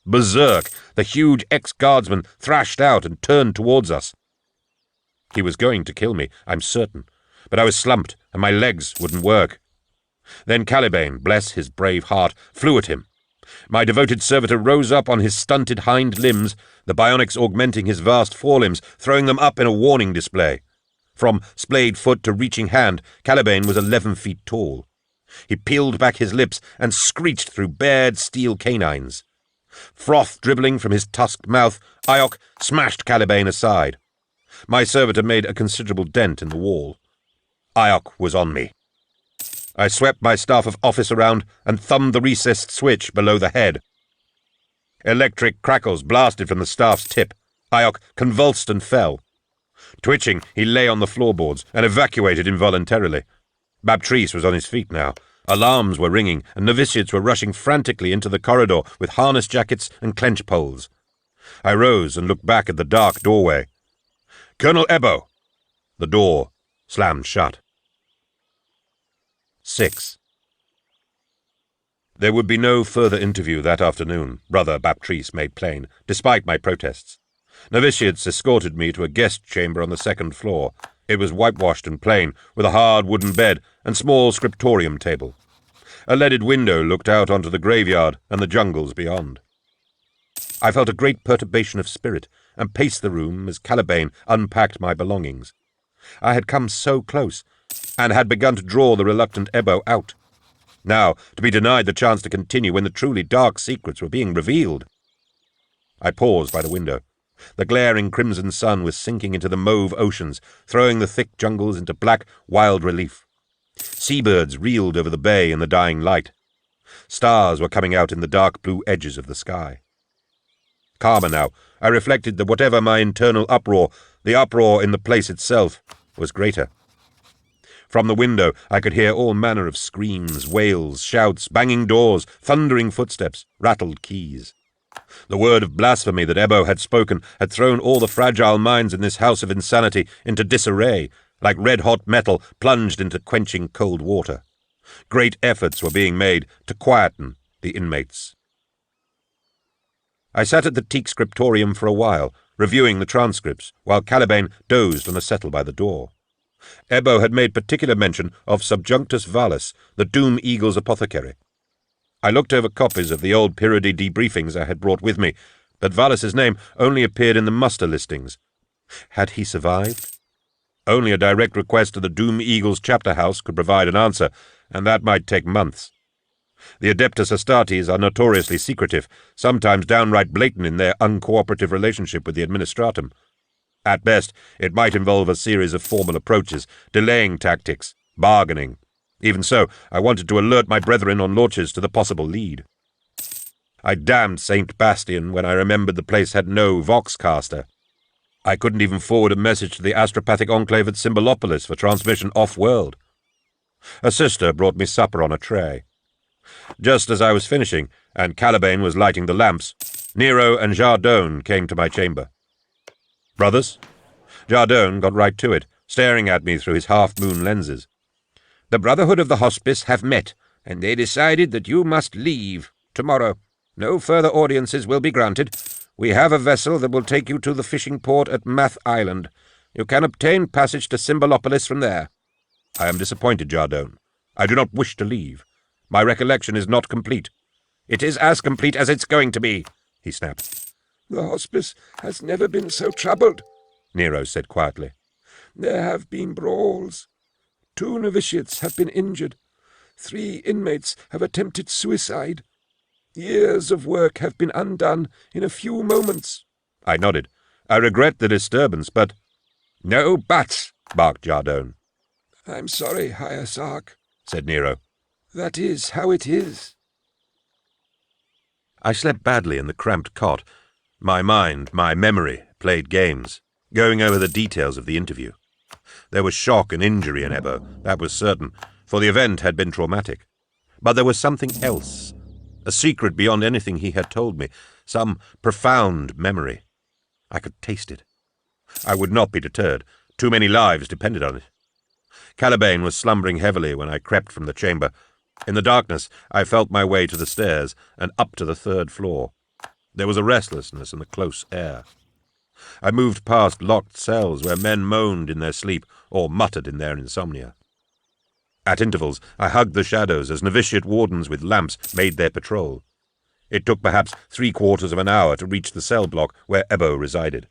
B: Berserk, the huge ex-guardsman thrashed out and turned towards us. He was going to kill me, I'm certain, but I was slumped and my legs wouldn't work. Then Caliban, bless his brave heart, flew at him. My devoted servitor rose up on his stunted hind limbs, the bionics augmenting his vast forelimbs, throwing them up in a warning display. From splayed foot to reaching hand, Caliban was 11 feet tall. He peeled back his lips and screeched through bared steel canines. Froth dribbling from his tusked mouth, Iok smashed Caliban aside. My servitor made a considerable dent in the wall. Iok was on me. I swept my staff of office around and thumbed the recessed switch below the head. Electric crackles blasted from the staff's tip. Iok convulsed and fell. Twitching, he lay on the floorboards and evacuated involuntarily. Baptiste was on his feet now. Alarms were ringing, and novitiates were rushing frantically into the corridor with harness jackets and clench poles. I rose and looked back at the dark doorway. "Colonel Ebo!" The door slammed shut. 6. There would be no further interview that afternoon, Brother Baptiste made plain, despite my protests. Novitiates escorted me to a guest chamber on the 2nd floor. It was whitewashed and plain, with a hard wooden bed and small scriptorium table. A leaded window looked out onto the graveyard and the jungles beyond. I felt a great perturbation of spirit, and paced the room as Caliban unpacked my belongings. I had come so close, and had begun to draw the reluctant Ebo out. Now, to be denied the chance to continue when the truly dark secrets were being revealed. I paused by the window. The glaring crimson sun was sinking into the mauve oceans, throwing the thick jungles into black, wild relief. Seabirds reeled over the bay in the dying light. Stars were coming out in the dark blue edges of the sky. Calmer now, I reflected that whatever my internal uproar, the uproar in the place itself was greater. From the window I could hear all manner of screams, wails, shouts, banging doors, thundering footsteps, rattled keys. The word of blasphemy that Ebo had spoken had thrown all the fragile minds in this house of insanity into disarray, like red-hot metal plunged into quenching cold water. Great efforts were being made to quieten the inmates. I sat at the teak scriptorium for a while, reviewing the transcripts, while Caliban dozed on a settle by the door. Ebbo had made particular mention of Subjunctus Valus, the Doom Eagle's apothecary. I looked over copies of the old Pyrrhidi debriefings I had brought with me, but Valus's name only appeared in the muster listings. Had he survived? Only a direct request to the Doom Eagle's chapter house could provide an answer, and that might take months. The Adeptus Astartes are notoriously secretive, sometimes downright blatant in their uncooperative relationship with the Administratum. At best, it might involve a series of formal approaches, delaying tactics, bargaining. Even so, I wanted to alert my brethren on launches to the possible lead. I damned St. Bastian when I remembered the place had no voxcaster. I couldn't even forward a message to the astropathic enclave at Symbolopolis for transmission off-world. A sister brought me supper on a tray. Just as I was finishing, and Caliban was lighting the lamps, Nero and Jardone came to my chamber. "Brothers?" Jardone got right to it, staring at me through his half-moon lenses. "The Brotherhood of the Hospice have met, and they decided that you must leave tomorrow. No further audiences will be granted. We have a vessel that will take you to the fishing port at Math Island. You can obtain passage to Symbolopolis from there." "I am disappointed, Jardone. I do not wish to leave. My recollection is not complete." "It is as complete as it's going to be," he snapped.
A: "The hospice has never been so troubled,"
B: Nero said quietly.
A: "There have been brawls. 2 novitiates have been injured. 3 inmates have attempted suicide. Years of work have been undone in a few moments."
B: I nodded. "I regret the disturbance, but—" "No buts," barked Jardone.
A: "I'm sorry, Higher Sark,"
B: said Nero.
A: "That is how it is."
B: I slept badly in the cramped cot. My mind, my memory, played games, going over the details of the interview. There was shock and injury in Ebbo, that was certain, for the event had been traumatic. But there was something else, a secret beyond anything he had told me, some profound memory. I could taste it. I would not be deterred. Too many lives depended on it. Caliban was slumbering heavily when I crept from the chamber. In the darkness, I felt my way to the stairs and up to the 3rd floor. There was a restlessness in the close air. I moved past locked cells where men moaned in their sleep or muttered in their insomnia. At intervals, I hugged the shadows as novitiate wardens with lamps made their patrol. It took perhaps 3/4 of an hour to reach the cell block where Ebbo resided.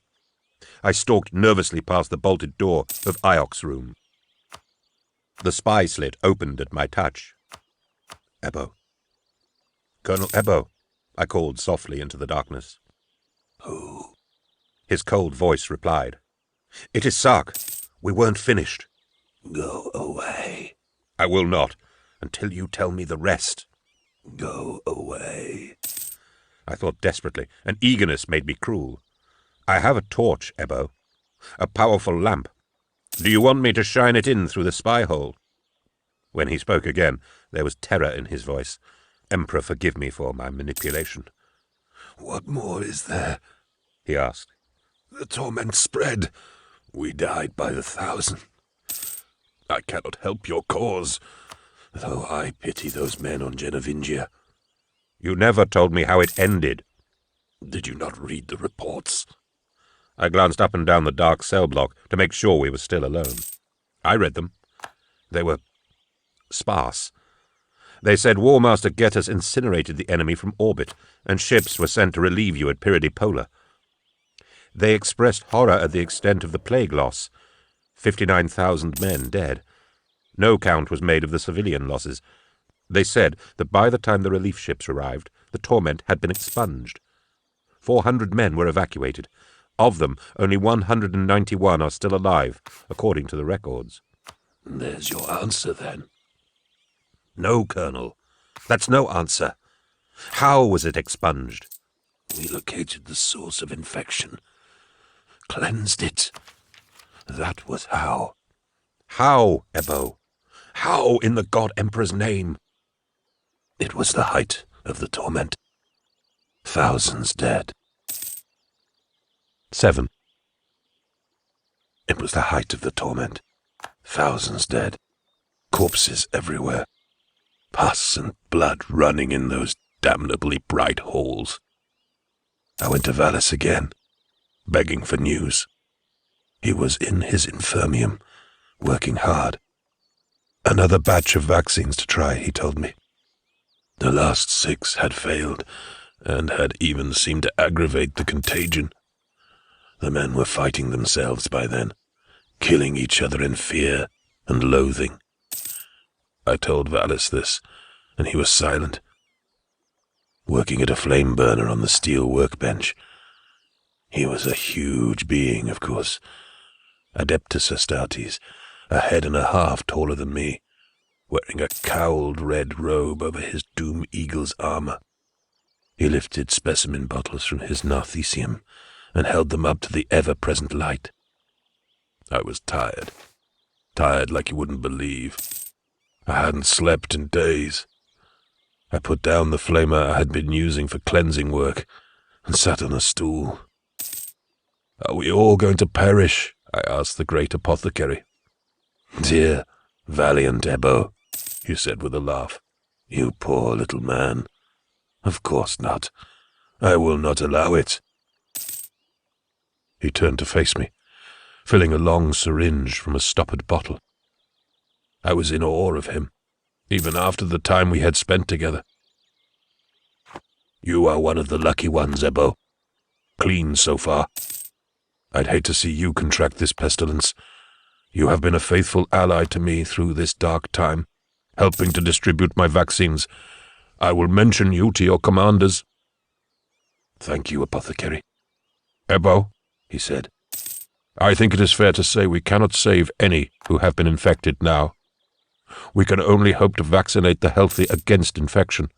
B: I stalked nervously past the bolted door of Iok's room. The spy slit opened at my touch. "Ebbo." "Colonel Ebbo," I called softly into the darkness.
C: Who?
B: His cold voice replied. "It is Sark. We weren't finished."
C: Go away.
B: "I will not, until you tell me the rest."
C: Go away.
B: I thought desperately, and eagerness made me cruel. "I have a torch, Ebbo. A powerful lamp. Do you want me to shine it in through the spy hole?" When he spoke again, there was terror in his voice. Emperor, forgive me for my manipulation.
C: What more is there?
B: He asked.
C: The torment spread. We died by the 1,000. I cannot help your cause, though I pity those men on Genovingia.
B: You never told me how it ended.
C: Did you not read the reports?
B: I glanced up and down the dark cell block to make sure we were still alone. I read them. They were sparse. They said War Master Getus incinerated the enemy from orbit, and ships were sent to relieve you at Pyrrhidi Polar. They expressed horror at the extent of the plague loss. 59,000 men dead. No count was made of the civilian losses. They said that by the time the relief ships arrived, the torment had been expunged. 400 men were evacuated. Of them, only 191 are still alive, according to the records.
C: There's your answer, then.
B: No, Colonel. That's no answer. How was it expunged?
C: We located the source of infection. Cleansed it. That was how.
B: How, Ebbo? How, in the God Emperor's name?
C: It was the height of the torment. Thousands dead.
B: 7.
C: It was the height of the torment. Thousands dead. Corpses everywhere. Pus and blood running in those damnably bright holes. I went to Valus again, begging for news. He was in his infirmium, working hard. Another batch of vaccines to try, he told me. The last 6 had failed, and had even seemed to aggravate the contagion. The men were fighting themselves by then, killing each other in fear and loathing. I told Valis this, and he was silent, working at a flame burner on the steel workbench. He was a huge being, of course, Adeptus Astartes, a head and a half taller than me, wearing a cowled red robe over his Doom Eagle's armor. He lifted specimen bottles from his Narthesium and held them up to the ever-present light. I was tired like you wouldn't believe. I hadn't slept in days. I put down the flamer I had been using for cleansing work and sat on a stool. "Are we all going to perish?" I asked the great apothecary. "Dear, valiant Ebo," he said with a laugh. "You poor little man. Of course not. I will not allow it." He turned to face me, filling a long syringe from a stoppered bottle. I was in awe of him, even after the time we had spent together. "You are one of the lucky ones, Ebo. Clean so far. I'd hate to see you contract this pestilence. You have been a faithful ally to me through this dark time, helping to distribute my vaccines. I will mention you to your commanders." "Thank you, apothecary." "Ebo," he said, "I think it is fair to say we cannot save any who have been infected now. We can only hope to vaccinate the healthy against infection.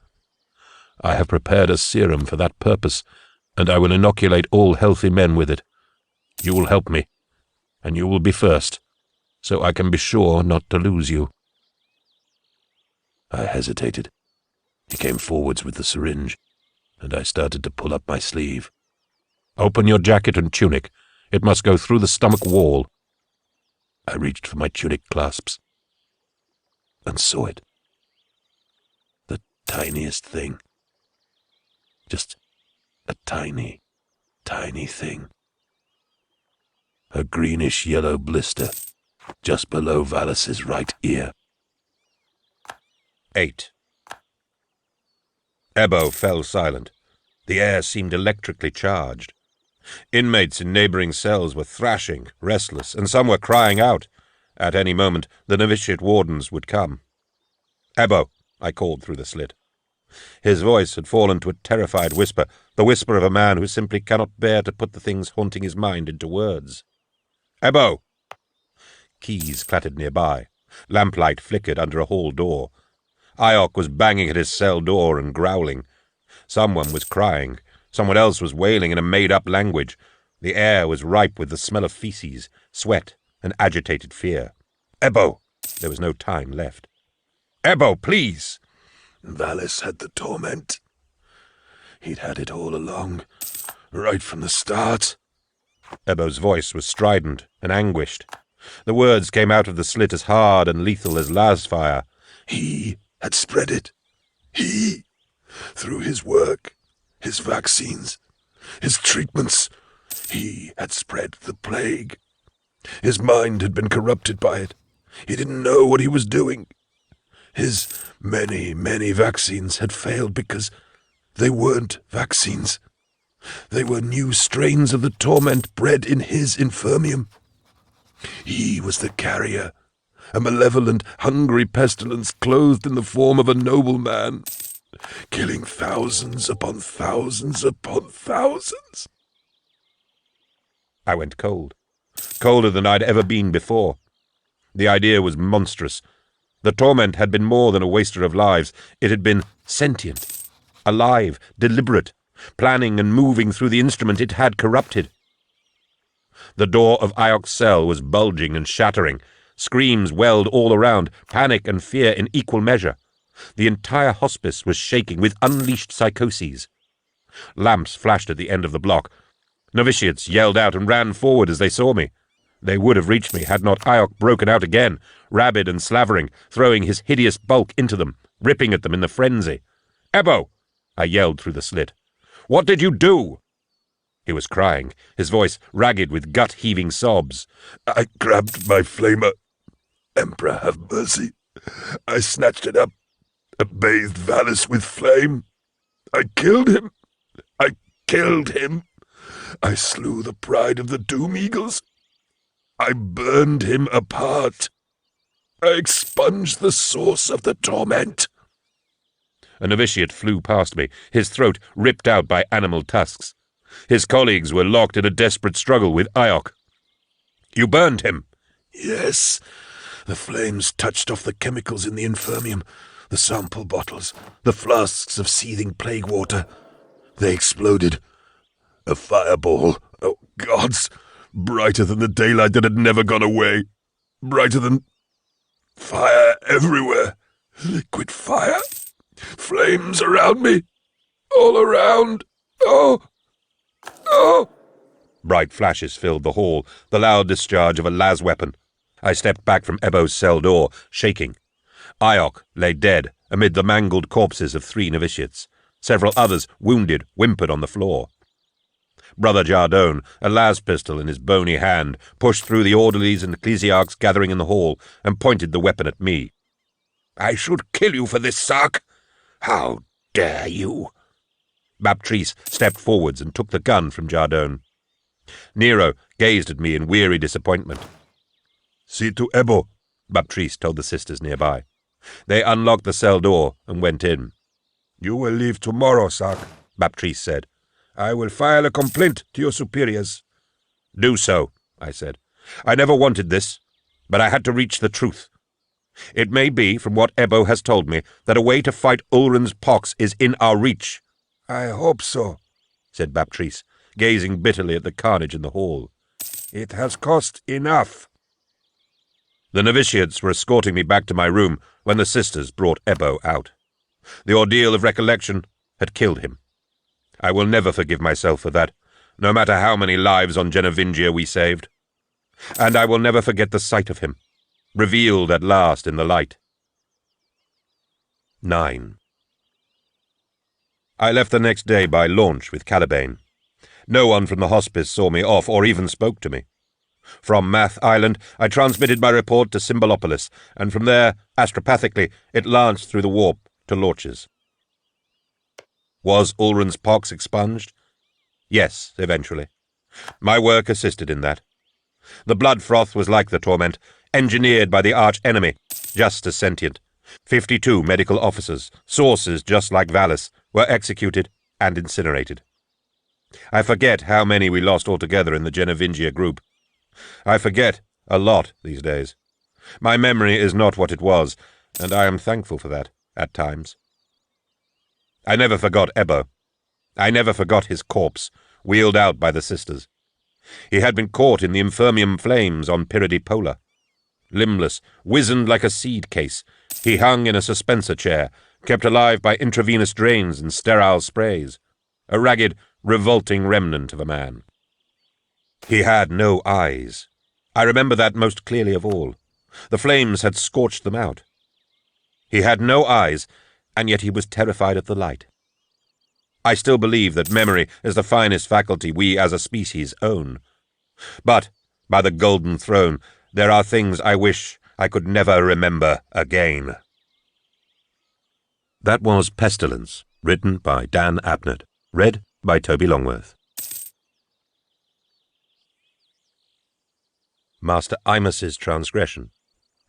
C: I have prepared a serum for that purpose, and I will inoculate all healthy men with it. You will help me, and you will be first, so I can be sure not to lose you." I hesitated. He came forwards with the syringe, and I started to pull up my sleeve. "Open your jacket and tunic. It must go through the stomach wall." I reached for my tunic clasps, and saw it. The tiniest thing. Just a tiny, tiny thing. A greenish-yellow blister just below Valis's right ear.
B: 8. Ebo fell silent. The air seemed electrically charged. Inmates in neighboring cells were thrashing, restless, and some were crying out. At any moment, the novitiate wardens would come. "Ebo," I called through the slit. His voice had fallen to a terrified whisper, the whisper of a man who simply cannot bear to put the things haunting his mind into words. "Ebo!" Keys clattered nearby. Lamplight flickered under a hall door. Iok was banging at his cell door and growling. Someone was crying. Someone else was wailing in a made-up language. The air was ripe with the smell of feces, sweat, and agitated fear. "Ebo!" There was no time left. "Ebo, please!"
C: Valis had the torment. He'd had it all along, right from the start.
B: Ebo's voice was strident and anguished. The words came out of the slit as hard and lethal as lasfire.
C: He had spread it. He, through his work, his vaccines, his treatments, he had spread the plague. His mind had been corrupted by it. He didn't know what he was doing. His many, many vaccines had failed because they weren't vaccines. They were new strains of the torment bred in his infirmium. He was the carrier, a malevolent, hungry pestilence clothed in the form of a noble man, killing thousands upon thousands upon thousands.
B: I went cold, colder than I'd ever been before. The idea was monstrous. The torment had been more than a waster of lives. It had been sentient, alive, deliberate, planning and moving through the instrument it had corrupted. The door of Iok's cell was bulging and shattering. Screams welled all around, panic and fear in equal measure. The entire hospice was shaking with unleashed psychoses. Lamps flashed at the end of the block. Novitiates yelled out and ran forward as they saw me. They would have reached me had not Iok broken out again, rabid and slavering, throwing his hideous bulk into them, ripping at them in the frenzy. "Ebo!" I yelled through the slit. "What did you do?" He was crying, his voice ragged with gut-heaving sobs.
C: I grabbed my flamer Emperor have mercy. I snatched it up, bathed Valis with flame. I killed him. I killed him. I slew the pride of the Doom Eagles. I burned him apart. I expunged the source of the torment.
B: A novitiate flew past me, his throat ripped out by animal tusks. His colleagues were locked in a desperate struggle with Iok. "You burned him."
C: Yes. The flames touched off the chemicals in the infirmium, the sample bottles, the flasks of seething plague water. They exploded. A fireball, oh gods, brighter than the daylight that had never gone away. Brighter than fire everywhere. Liquid fire. Flames around me. All around. Oh! Oh!
B: Bright flashes filled the hall, the loud discharge of a las weapon. I stepped back from Ebo's cell door, shaking. Iok lay dead amid the mangled corpses of 3 novitiates. Several others, wounded, whimpered on the floor. Brother Jardone, a las pistol in his bony hand, pushed through the orderlies and ecclesiarchs gathering in the hall and pointed the weapon at me. "I should kill you for this, Sark. How dare you?" Baptiste stepped forwards and took the gun from Jardone. Nero gazed at me in weary disappointment.
C: "See to Ebo,"
B: Baptiste told the sisters nearby. They unlocked the cell door and went in.
A: "You will leave tomorrow, Sark,"
B: Baptiste said.
A: "I will file a complaint to your superiors."
B: "Do so," I said. "I never wanted this, but I had to reach the truth. It may be, from what Ebo has told me, that a way to fight Ulrun's pox is in our reach."
A: "I hope so,"
B: said Baptiste, gazing bitterly at the carnage in the hall.
A: "It has cost enough."
B: The novitiates were escorting me back to my room when the sisters brought Ebo out. The ordeal of recollection had killed him. I will never forgive myself for that, no matter how many lives on Genevingia we saved. And I will never forget the sight of him, revealed at last in the light. 9. I left the next day by launch with Caliban. No one from the hospice saw me off or even spoke to me. From Math Island, I transmitted my report to Symbolopolis, and from there, astropathically, it lanced through the warp to Lorches. Was Ulrun's pox expunged? Yes, eventually. My work assisted in that. The blood froth was like the torment, engineered by the arch-enemy, just as sentient. 52 medical officers, sources just like Valis, were executed and incinerated. I forget how many we lost altogether in the Genevingia group. I forget a lot these days. My memory is not what it was, and I am thankful for that, at times. I never forgot Ebo. I never forgot his corpse, wheeled out by the sisters. He had been caught in the infirmium flames on Piridipola. Limbless, wizened like a seed case, he hung in a suspensor chair, kept alive by intravenous drains and sterile sprays, a ragged, revolting remnant of a man. He had no eyes. I remember that most clearly of all. The flames had scorched them out. He had no eyes, and yet he was terrified of the light. I still believe that memory is the finest faculty we as a species own. But, by the Golden Throne, there are things I wish I could never remember again. That was Pestilence, written by Dan Abnett, read by Toby Longworth. Master Imus's Transgression,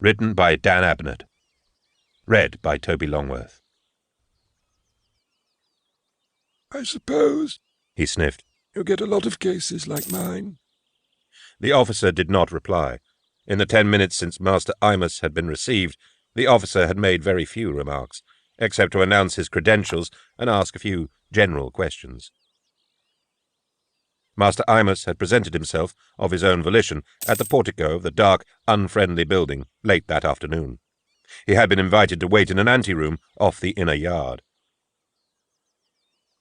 B: written by Dan Abnett, read by Toby Longworth.
A: "I suppose,"
B: he sniffed,
A: "you get a lot of cases like mine."
B: The officer did not reply. In the 10 minutes since Master Imus had been received, the officer had made very few remarks, except to announce his credentials and ask a few general questions. Master Imus had presented himself, of his own volition, at the portico of the dark, unfriendly building late that afternoon. He had been invited to wait in an anteroom off the inner yard.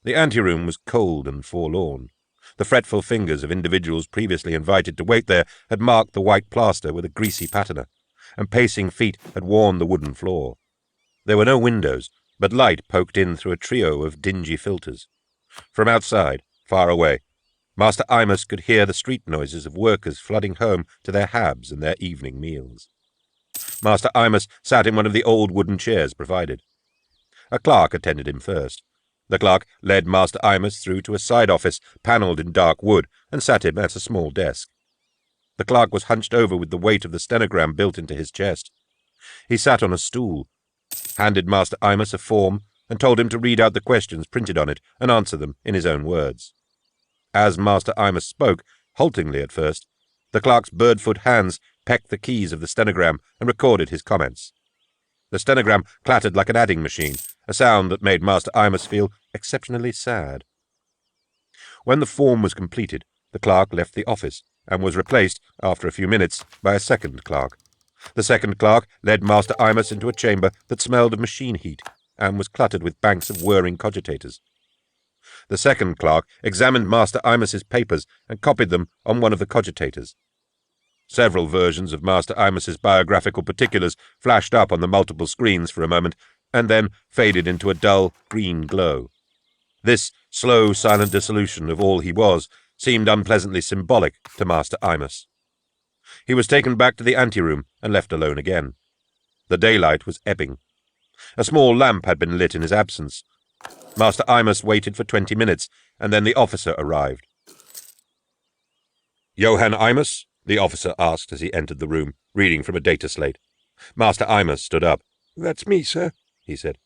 B: The anteroom was cold and forlorn. The fretful fingers of individuals previously invited to wait there had marked the white plaster with a greasy patina, and pacing feet had worn the wooden floor. There were no windows, but light poked in through a trio of dingy filters. From outside, far away, Master Imus could hear the street noises of workers flooding home to their habs and their evening meals. Master Imus sat in one of the old wooden chairs provided. A clerk attended him first. The clerk led Master Imus through to a side office panelled in dark wood and sat him at a small desk. The clerk was hunched over with the weight of the stenogram built into his chest. He sat on a stool, handed Master Imus a form, and told him to read out the questions printed on it and answer them in his own words. As Master Imus spoke, haltingly at first, the clerk's bird-foot hands pecked the keys of the stenogram and recorded his comments. The stenogram clattered like an adding machine, a sound that made Master Imus feel exceptionally sad. When the form was completed, the clerk left the office and was replaced, after a few minutes, by a second clerk. The second clerk led Master Imus into a chamber that smelled of machine heat and was cluttered with banks of whirring cogitators. The second clerk examined Master Imus's papers and copied them on one of the cogitators. Several versions of Master Imus's biographical particulars flashed up on the multiple screens for a moment, and then faded into a dull green glow. This slow, silent dissolution of all he was seemed unpleasantly symbolic to Master Imus. He was taken back to the anteroom and left alone again. The daylight was ebbing. A small lamp had been lit in his absence. Master Imus waited for 20 minutes, and then the officer arrived. "Johann Imus?" the officer asked as he entered the room, reading from a data slate. Master Imus stood up.
A: "That's me, sir," he said.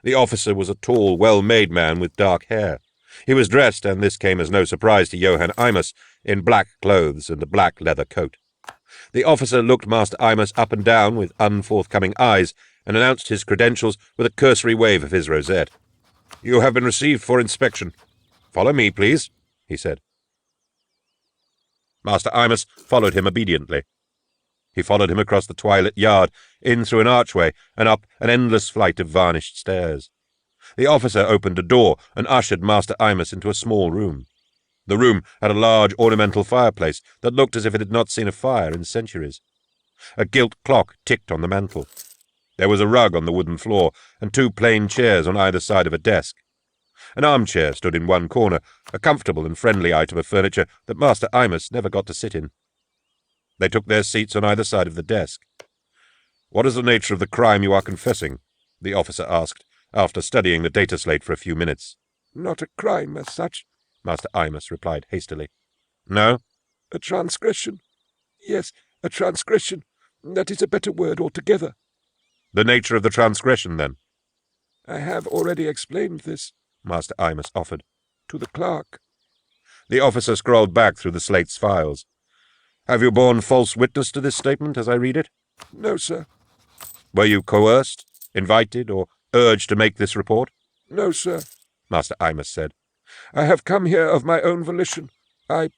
B: The officer was a tall, well-made man with dark hair. He was dressed, and this came as no surprise to Johann Imus, in black clothes and a black leather coat. The officer looked Master Imus up and down with unforthcoming eyes, and announced his credentials with a cursory wave of his rosette. "You have been received for inspection. Follow me, please," he said. Master Imus followed him obediently. He followed him across the twilit yard, in through an archway, and up an endless flight of varnished stairs. The officer opened a door and ushered Master Imus into a small room. The room had a large ornamental fireplace that looked as if it had not seen a fire in centuries. A gilt clock ticked on the mantel. There was a rug on the wooden floor, and 2 plain chairs on either side of a desk. An armchair stood in one corner, a comfortable and friendly item of furniture that Master Imus never got to sit in. They took their seats on either side of the desk. "What is the nature of the crime you are confessing?" the officer asked, after studying the data slate for a few minutes.
A: "Not a crime as such,"
B: Master Imus replied hastily. "No?"
A: "A transgression. Yes, a transgression. That is a better word altogether."
B: "The nature of the transgression, then?"
A: "I have already explained this," Master Imus offered, "to the clerk."
B: The officer scrolled back through the slate's files. "Have you borne false witness to this statement as I read it?"
A: "No, sir."
B: "Were you coerced, invited, or urged to make this report?"
A: "No, sir,"
B: Master Imus said.
A: "I have come here of my own volition. I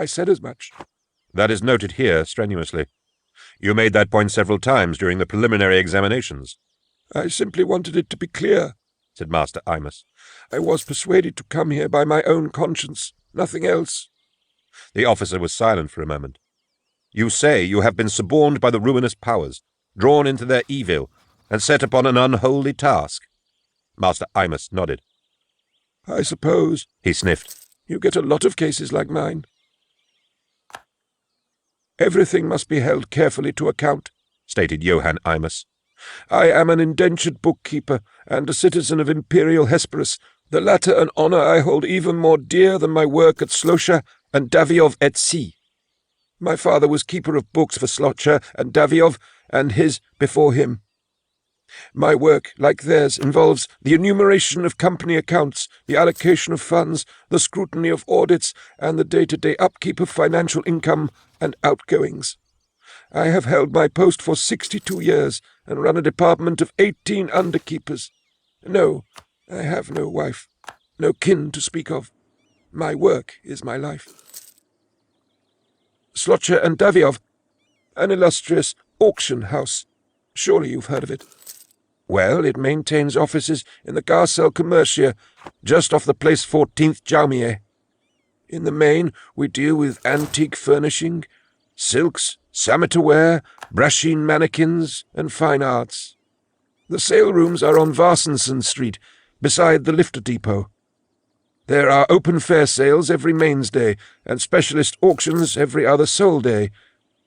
A: said as much."
B: "That is noted here strenuously. You made that point several times during the preliminary examinations."
A: "I simply wanted it to be clear,"
B: said Master Imus.
A: "I was persuaded to come here by my own conscience, nothing else."
B: The officer was silent for a moment. "You say you have been suborned by the ruinous powers, drawn into their evil, and set upon an unholy task?" Master Imus nodded.
A: "I suppose,"
B: he sniffed.
A: "you get a lot of cases like mine." "Everything must be held carefully to account," stated Johann Imus. "I am an indentured bookkeeper and a citizen of Imperial Hesperus, the latter an honour I hold even more dear than my work at Slosha and Daviov et Cie. My father was keeper of books for Slosha and Daviov, and his before him. My work, like theirs, involves the enumeration of company accounts, the allocation of funds, the scrutiny of audits, and the day-to-day upkeep of financial income and outgoings. I have held my post for 62 years and run a department of 18 underkeepers. No, I have no wife, no kin to speak of. My work is my life. Slotcher and Daviov, an illustrious auction house. Surely you've heard of it. Well, it maintains offices in the Garcelle Commercia, just off the place 14th Jaumier. In the main, we deal with antique furnishing, silks, samotar-ware, Brasheen mannequins, and fine arts. The sale rooms are on Varsenson Street, beside the lifter depot. There are open fair sales every mains day, and specialist auctions every other sol day.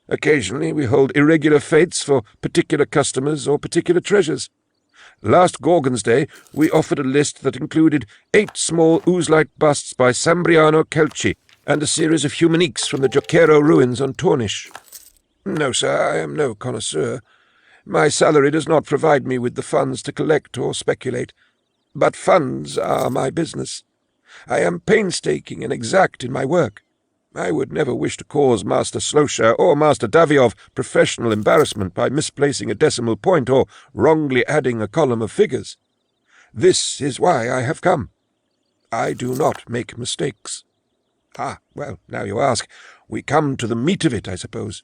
A: Occasionally we hold irregular fêtes for particular customers or particular treasures. Last Gorgon's Day we offered a list that included 8 small ooze-like busts by Sambriano Celci and a series of humaniques from the Jocero ruins on Tornish. No, sir, I am no connoisseur. My salary does not provide me with the funds to collect or speculate, but funds are my business. I am painstaking and exact in my work. I would never wish to cause Master Slosha or Master Daviov professional embarrassment by misplacing a decimal point or wrongly adding a column of figures. This is why I have come. I do not make mistakes. Ah, well, now you ask, we come to the meat of it, I suppose.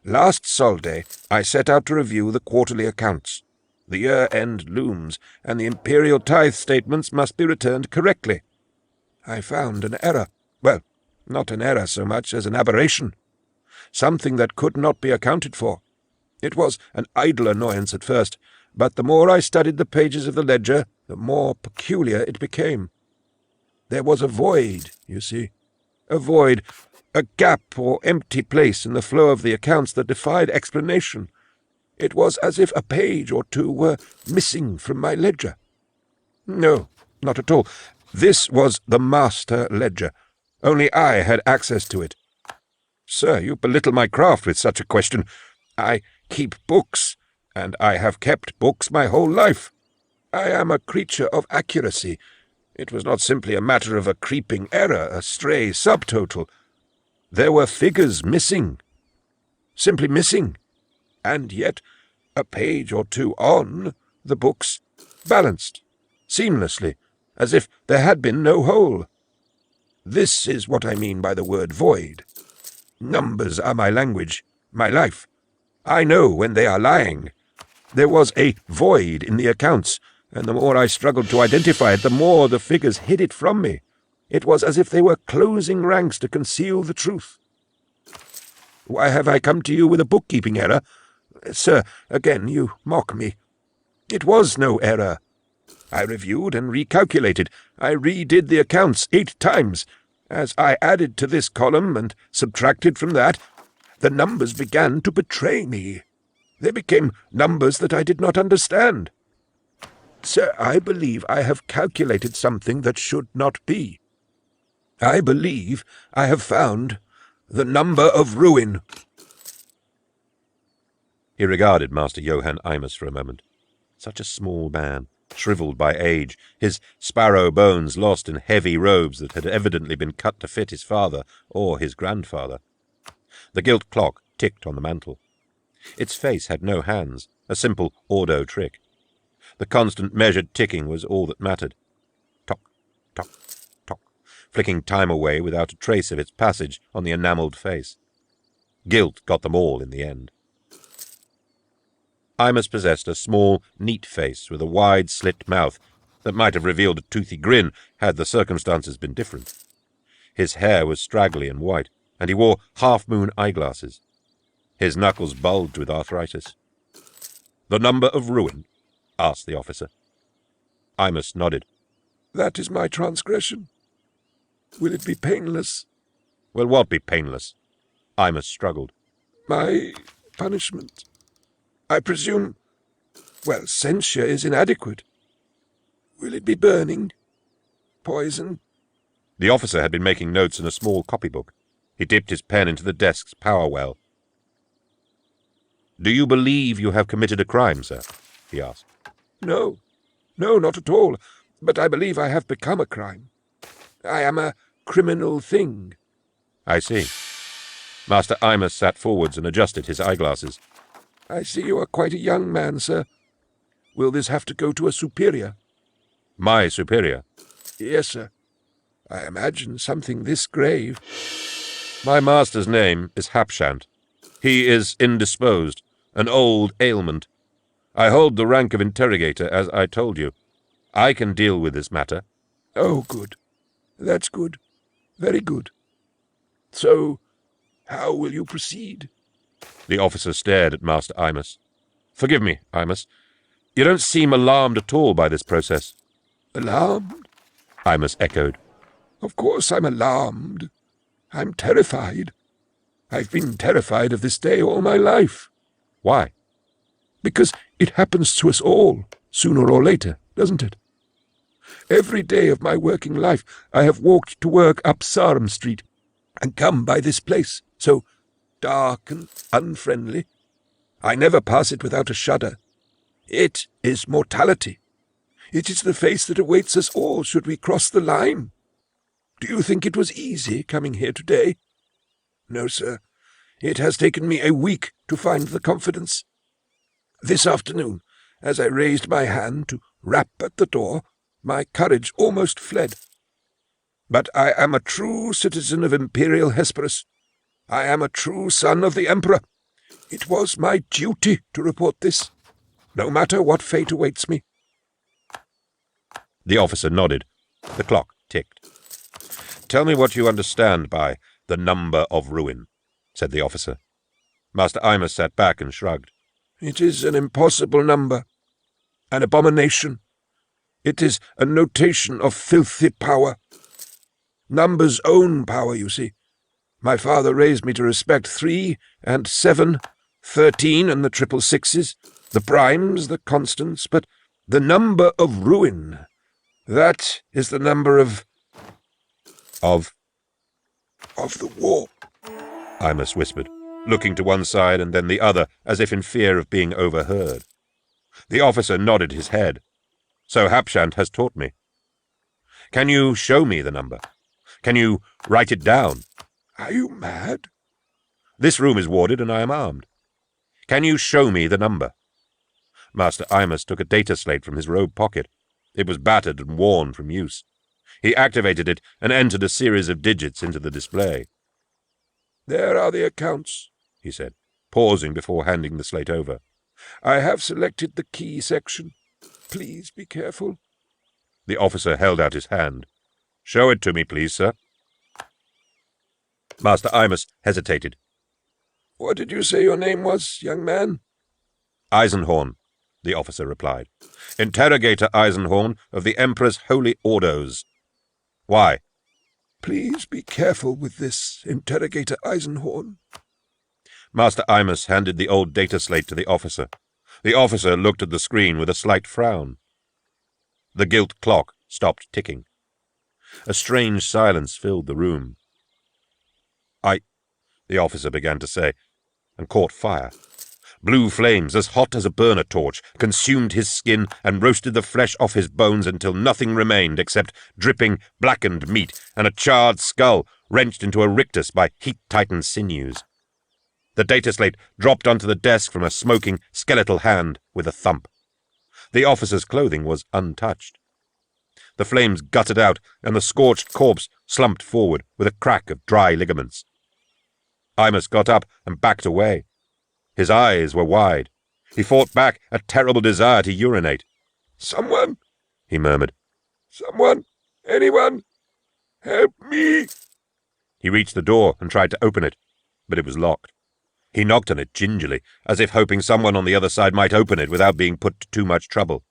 A: Last Solday I set out to review the quarterly accounts. The year-end looms, and the imperial tithe statements must be returned correctly. I found an error. Well, not an error so much as an aberration. Something that could not be accounted for. It was an idle annoyance at first, but the more I studied the pages of the ledger, the more peculiar it became. There was a void, you see. A void, a gap or empty place in the flow of the accounts that defied explanation. It was as if a page or two were missing from my ledger. No, not at all. This was the master ledger. Only I had access to it. Sir, you belittle my craft with such a question. I keep books, and I have kept books my whole life. I am a creature of accuracy. It was not simply a matter of a creeping error, a stray subtotal. There were figures missing. Simply missing. And yet, a page or two on, the books balanced, seamlessly, as if there had been no hole. This is what I mean by the word void. Numbers are my language, my life. I know when they are lying. There was a void in the accounts, and the more I struggled to identify it, the more the figures hid it from me. It was as if they were closing ranks to conceal the truth. Why have I come to you with a bookkeeping error? Sir, again you mock me. It was no error. I reviewed and recalculated. I redid the accounts 8 times. As I added to this column and subtracted from that, the numbers began to betray me. They became numbers that I did not understand. Sir, I believe I have calculated something that should not be. I believe I have found the number of ruin.
B: He regarded Master Johann Imus for a moment. Such a small man, shriveled by age, his sparrow bones lost in heavy robes that had evidently been cut to fit his father or his grandfather. The gilt clock ticked on the mantel. Its face had no hands, a simple ordo trick. The constant measured ticking was all that mattered. Tock, tock, tock, flicking time away without a trace of its passage on the enamelled face. Guilt got them all in the end. Imus possessed a small, neat face with a wide, slit mouth that might have revealed a toothy grin had the circumstances been different. His hair was straggly and white, and he wore half-moon eyeglasses. His knuckles bulged with arthritis. "The number of ruin?" asked the officer. Imus nodded.
A: That is my transgression. Will it be painless?
B: Will what be painless? Imus struggled.
A: My punishment. I presume, well, censure is inadequate. Will it be burning? Poison?
B: The officer had been making notes in a small copybook. He dipped his pen into the desk's power well. "Do you believe you have committed a crime, sir?" he asked.
A: No, not at all. But I believe I have become a crime. I am a criminal thing.
B: I see. Master Imus sat forwards and adjusted his eyeglasses.
A: I see you are quite a young man, sir. Will this have to go to a superior?
B: My superior?
A: Yes, sir. I imagine something this grave.
B: My master's name is Hapshant. He is indisposed, an old ailment. I hold the rank of interrogator, as I told you. I can deal with this matter.
A: Oh, good. That's good. Very good. So, how will you proceed?
B: The officer stared at Master Imus. Forgive me, Imus. You don't seem alarmed at all by this process.
A: Alarmed?
B: Imus echoed.
A: Of course I'm alarmed. I'm terrified. I've been terrified of this day all my life.
B: Why?
A: Because it happens to us all, sooner or later, doesn't it? Every day of my working life I have walked to work up Sarum Street and come by this place, so dark and unfriendly. I never pass it without a shudder. It is mortality. It is the face that awaits us all should we cross the line. Do you think it was easy coming here today? No, sir. It has taken me a week to find the confidence. This afternoon, as I raised my hand to rap at the door, my courage almost fled. But I am a true citizen of Imperial Hesperus. I am a true son of the Emperor. It was my duty to report this, no matter what fate awaits me.
B: The officer nodded. The clock ticked. "Tell me what you understand by the number of ruin," said the officer. Master Imus sat back and shrugged.
A: It is an impossible number, an abomination. It is a notation of filthy power. Numbers own power, you see. My father raised me to respect 3 and 7, 13 and the triple sixes, the primes, the constants, but the number of ruin, that is the number of the war,
B: Imus whispered, looking to one side and then the other, as if in fear of being overheard. The officer nodded his head. "So Hapshant has taught me. Can you show me the number? Can you write it down?"
A: Are you mad?
B: "This room is warded and I am armed. Can you show me the number?" Master Imus took a data slate from his robe pocket. It was battered and worn from use. He activated it and entered a series of digits into the display.
A: There are the accounts, he said, pausing before handing the slate over. I have selected the key section. Please be careful.
B: The officer held out his hand. "Show it to me, please, sir." Master Imus hesitated.
A: What did you say your name was, young man?
B: "Eisenhorn," the officer replied. "Interrogator Eisenhorn of the Emperor's Holy Ordos." "Why?"
A: Please be careful with this, Interrogator Eisenhorn.
B: Master Imus handed the old data slate to the officer. The officer looked at the screen with a slight frown. The gilt clock stopped ticking. A strange silence filled the room. The officer began to say, and caught fire. Blue flames, as hot as a burner torch, consumed his skin and roasted the flesh off his bones until nothing remained except dripping, blackened meat and a charred skull wrenched into a rictus by heat-tightened sinews. The data slate dropped onto the desk from a smoking, skeletal hand with a thump. The officer's clothing was untouched. The flames guttered out, and the scorched corpse slumped forward with a crack of dry ligaments. Imus got up and backed away. His eyes were wide. He fought back a terrible desire to urinate.
A: Someone,
B: he murmured.
A: Someone, anyone, help me.
B: He reached the door and tried to open it, but it was locked. He knocked on it gingerly, as if hoping someone on the other side might open it without being put to too much trouble.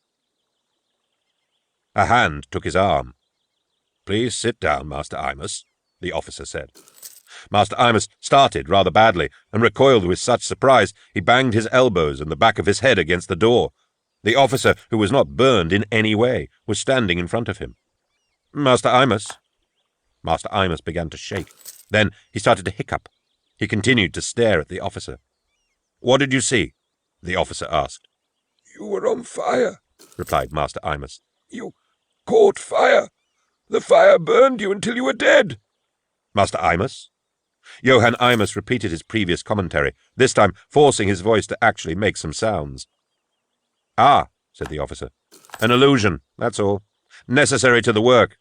B: A hand took his arm. "Please sit down, Master Imus," the officer said. Master Imus started rather badly, and recoiled with such surprise he banged his elbows and the back of his head against the door. The officer, who was not burned in any way, was standing in front of him. "Master Imus." Master Imus began to shake. Then he started to hiccup. He continued to stare at the officer. "What did you see?" the officer asked.
A: You were on fire,
B: replied Master Imus.
A: You caught fire. The fire burned you until you were dead.
B: "Master Imus?" Johann Imus repeated his previous commentary, this time forcing his voice to actually make some sounds. "Ah," said the officer. "An illusion, that's all. Necessary to the work."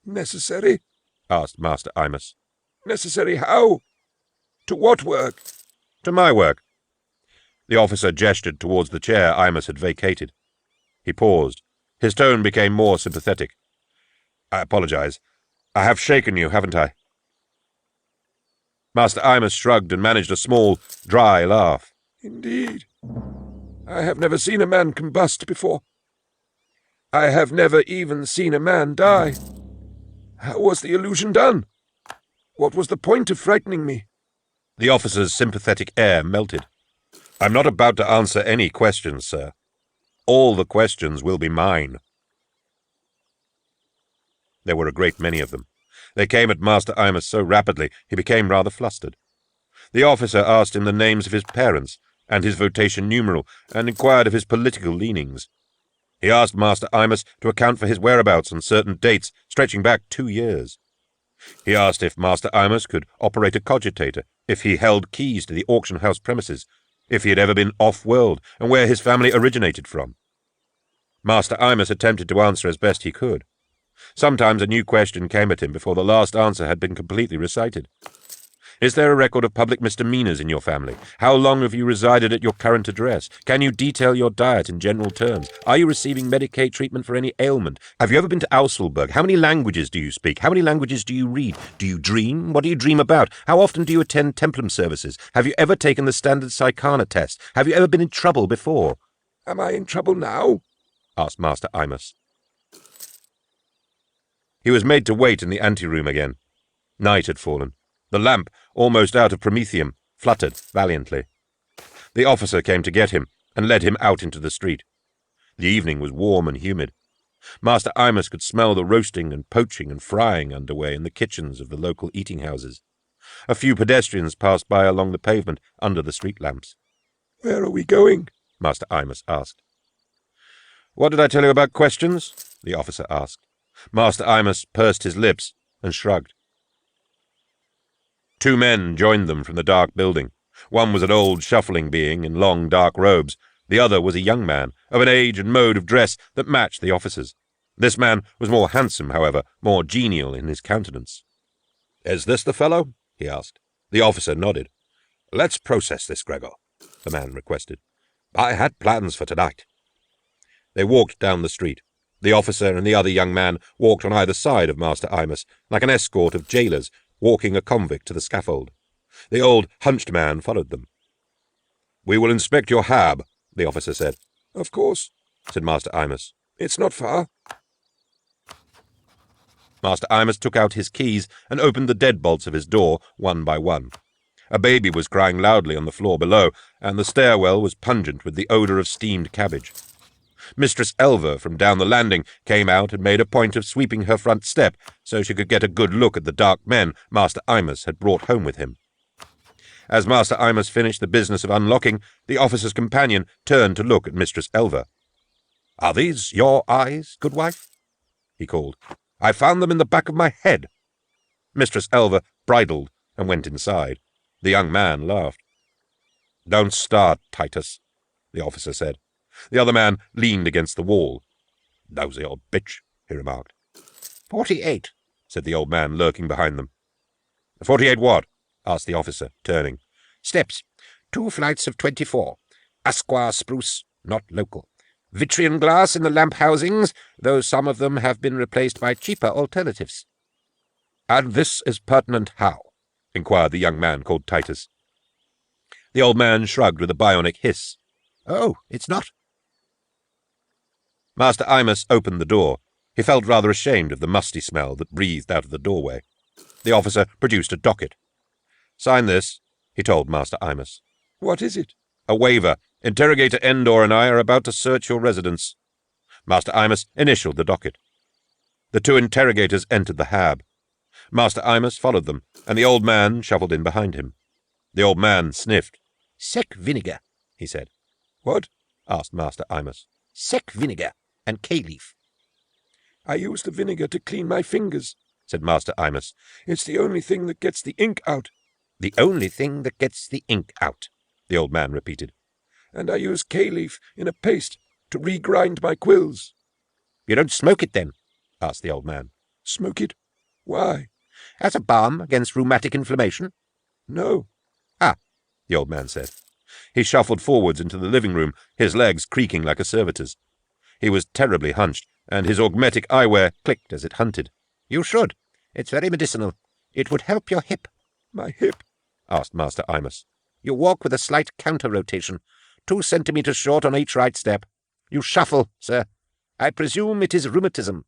A: Necessary?
B: asked Master Imus.
A: Necessary how? To what work?
B: "To my work." The officer gestured towards the chair Imus had vacated. He paused. His tone became more sympathetic. "I apologize. I have shaken you, haven't I?" Master Imus shrugged and managed a small, dry laugh.
A: Indeed. I have never seen a man combust before. I have never even seen a man die. How was the illusion done? What was the point of frightening me?
B: The officer's sympathetic air melted. "I'm not about to answer any questions, sir. All the questions will be mine." There were a great many of them. They came at Master Imus so rapidly he became rather flustered. The officer asked him the names of his parents and his votation numeral, and inquired of his political leanings. He asked Master Imus to account for his whereabouts on certain dates stretching back 2 years. He asked if Master Imus could operate a cogitator, if he held keys to the auction house premises, if he had ever been off-world, and where his family originated from. Master Imus attempted to answer as best he could. Sometimes a new question came at him before the last answer had been completely recited. "Is there a record of public misdemeanors in your family? How long have you resided at your current address? Can you detail your diet in general terms? Are you receiving Medicaid treatment for any ailment? Have you ever been to Auselberg? How many languages do you speak? How many languages do you read? Do you dream? What do you dream about? How often do you attend templum services? Have you ever taken the standard Psychana test? Have you ever been in trouble before?"
A: Am I in trouble now?
B: asked Master Imus. He was made to wait in the anteroom again. Night had fallen. The lamp, almost out of promethium, fluttered valiantly. The officer came to get him, and led him out into the street. The evening was warm and humid. Master Imus could smell the roasting and poaching and frying underway in the kitchens of the local eating-houses. A few pedestrians passed by along the pavement under the street lamps.
A: Where are we going?
B: Master Imus asked. "What did I tell you about questions?" the officer asked. Master Imus pursed his lips and shrugged. 2 men joined them from the dark building. One was an old, shuffling being in long, dark robes. The other was a young man, of an age and mode of dress that matched the officer's. This man was more handsome, however, more genial in his countenance. "Is this the fellow?" he asked. The officer nodded. "Let's process this, Gregor," the man requested. "I had plans for tonight." They walked down the street. The officer and the other young man walked on either side of Master Imus, like an escort of jailers walking a convict to the scaffold. The old, hunched man followed them. "We will inspect your hab," the officer said.
A: Of course,
B: said Master Imus.
A: it's not far.
B: Master Imus took out his keys and opened the deadbolts of his door one by one. A baby was crying loudly on the floor below, and the stairwell was pungent with the odour of steamed cabbage. Mistress Elver from down the landing came out and made a point of sweeping her front step so she could get a good look at the dark men Master Imus had brought home with him. As Master Imus finished the business of unlocking, the officer's companion turned to look at Mistress Elver. "Are these your eyes, good wife?" he called. "I found them in the back of my head." Mistress Elver bridled and went inside. The young man laughed. "Don't start, Titus," the officer said. The other man leaned against the wall. "Nosy old bitch," he remarked.
D: 48,
B: said the old man lurking behind them. 48 what? asked the officer, turning.
D: steps, 2 flights of 24. Asquar spruce, not local. Vitrion glass in the lamp housings, though some of them have been replaced by cheaper alternatives.
B: "And this is pertinent how?" inquired the young man called Titus. The old man shrugged with a bionic hiss.
D: "Oh, it's not."
B: Master Imus opened the door. He felt rather ashamed of the musty smell that breathed out of the doorway. The officer produced a docket. "Sign this," he told Master Imus.
A: What is it?
B: "A waiver. Interrogator Endor and I are about to search your residence." Master Imus initialed the docket. The 2 interrogators entered the hab. Master Imus followed them, and the old man shuffled in behind him. The old man sniffed.
D: Sec vinegar, he said.
A: What?
B: asked Master Imus.
D: Sec vinegar and K-leaf.
A: I use the vinegar to clean my fingers,
B: said Master Imus.
A: It's the only thing that gets the ink out.
D: The only thing that gets the ink out,
B: the old man repeated.
A: And I use K-leaf in a paste to regrind my quills.
D: You don't smoke it then?
B: asked the old man.
A: Smoke it? Why?
D: As a balm against rheumatic inflammation?
A: No.
D: Ah,
B: the old man said. He shuffled forwards into the living room, his legs creaking like a servitor's. He was terribly hunched, and his augmetic eyewear clicked as it hunted.
D: You should. It's very medicinal. It would help your hip.
A: My hip?
B: asked Master Imus.
D: You walk with a slight counter-rotation, 2 centimeters short on each right step. You shuffle, sir. I presume it is rheumatism.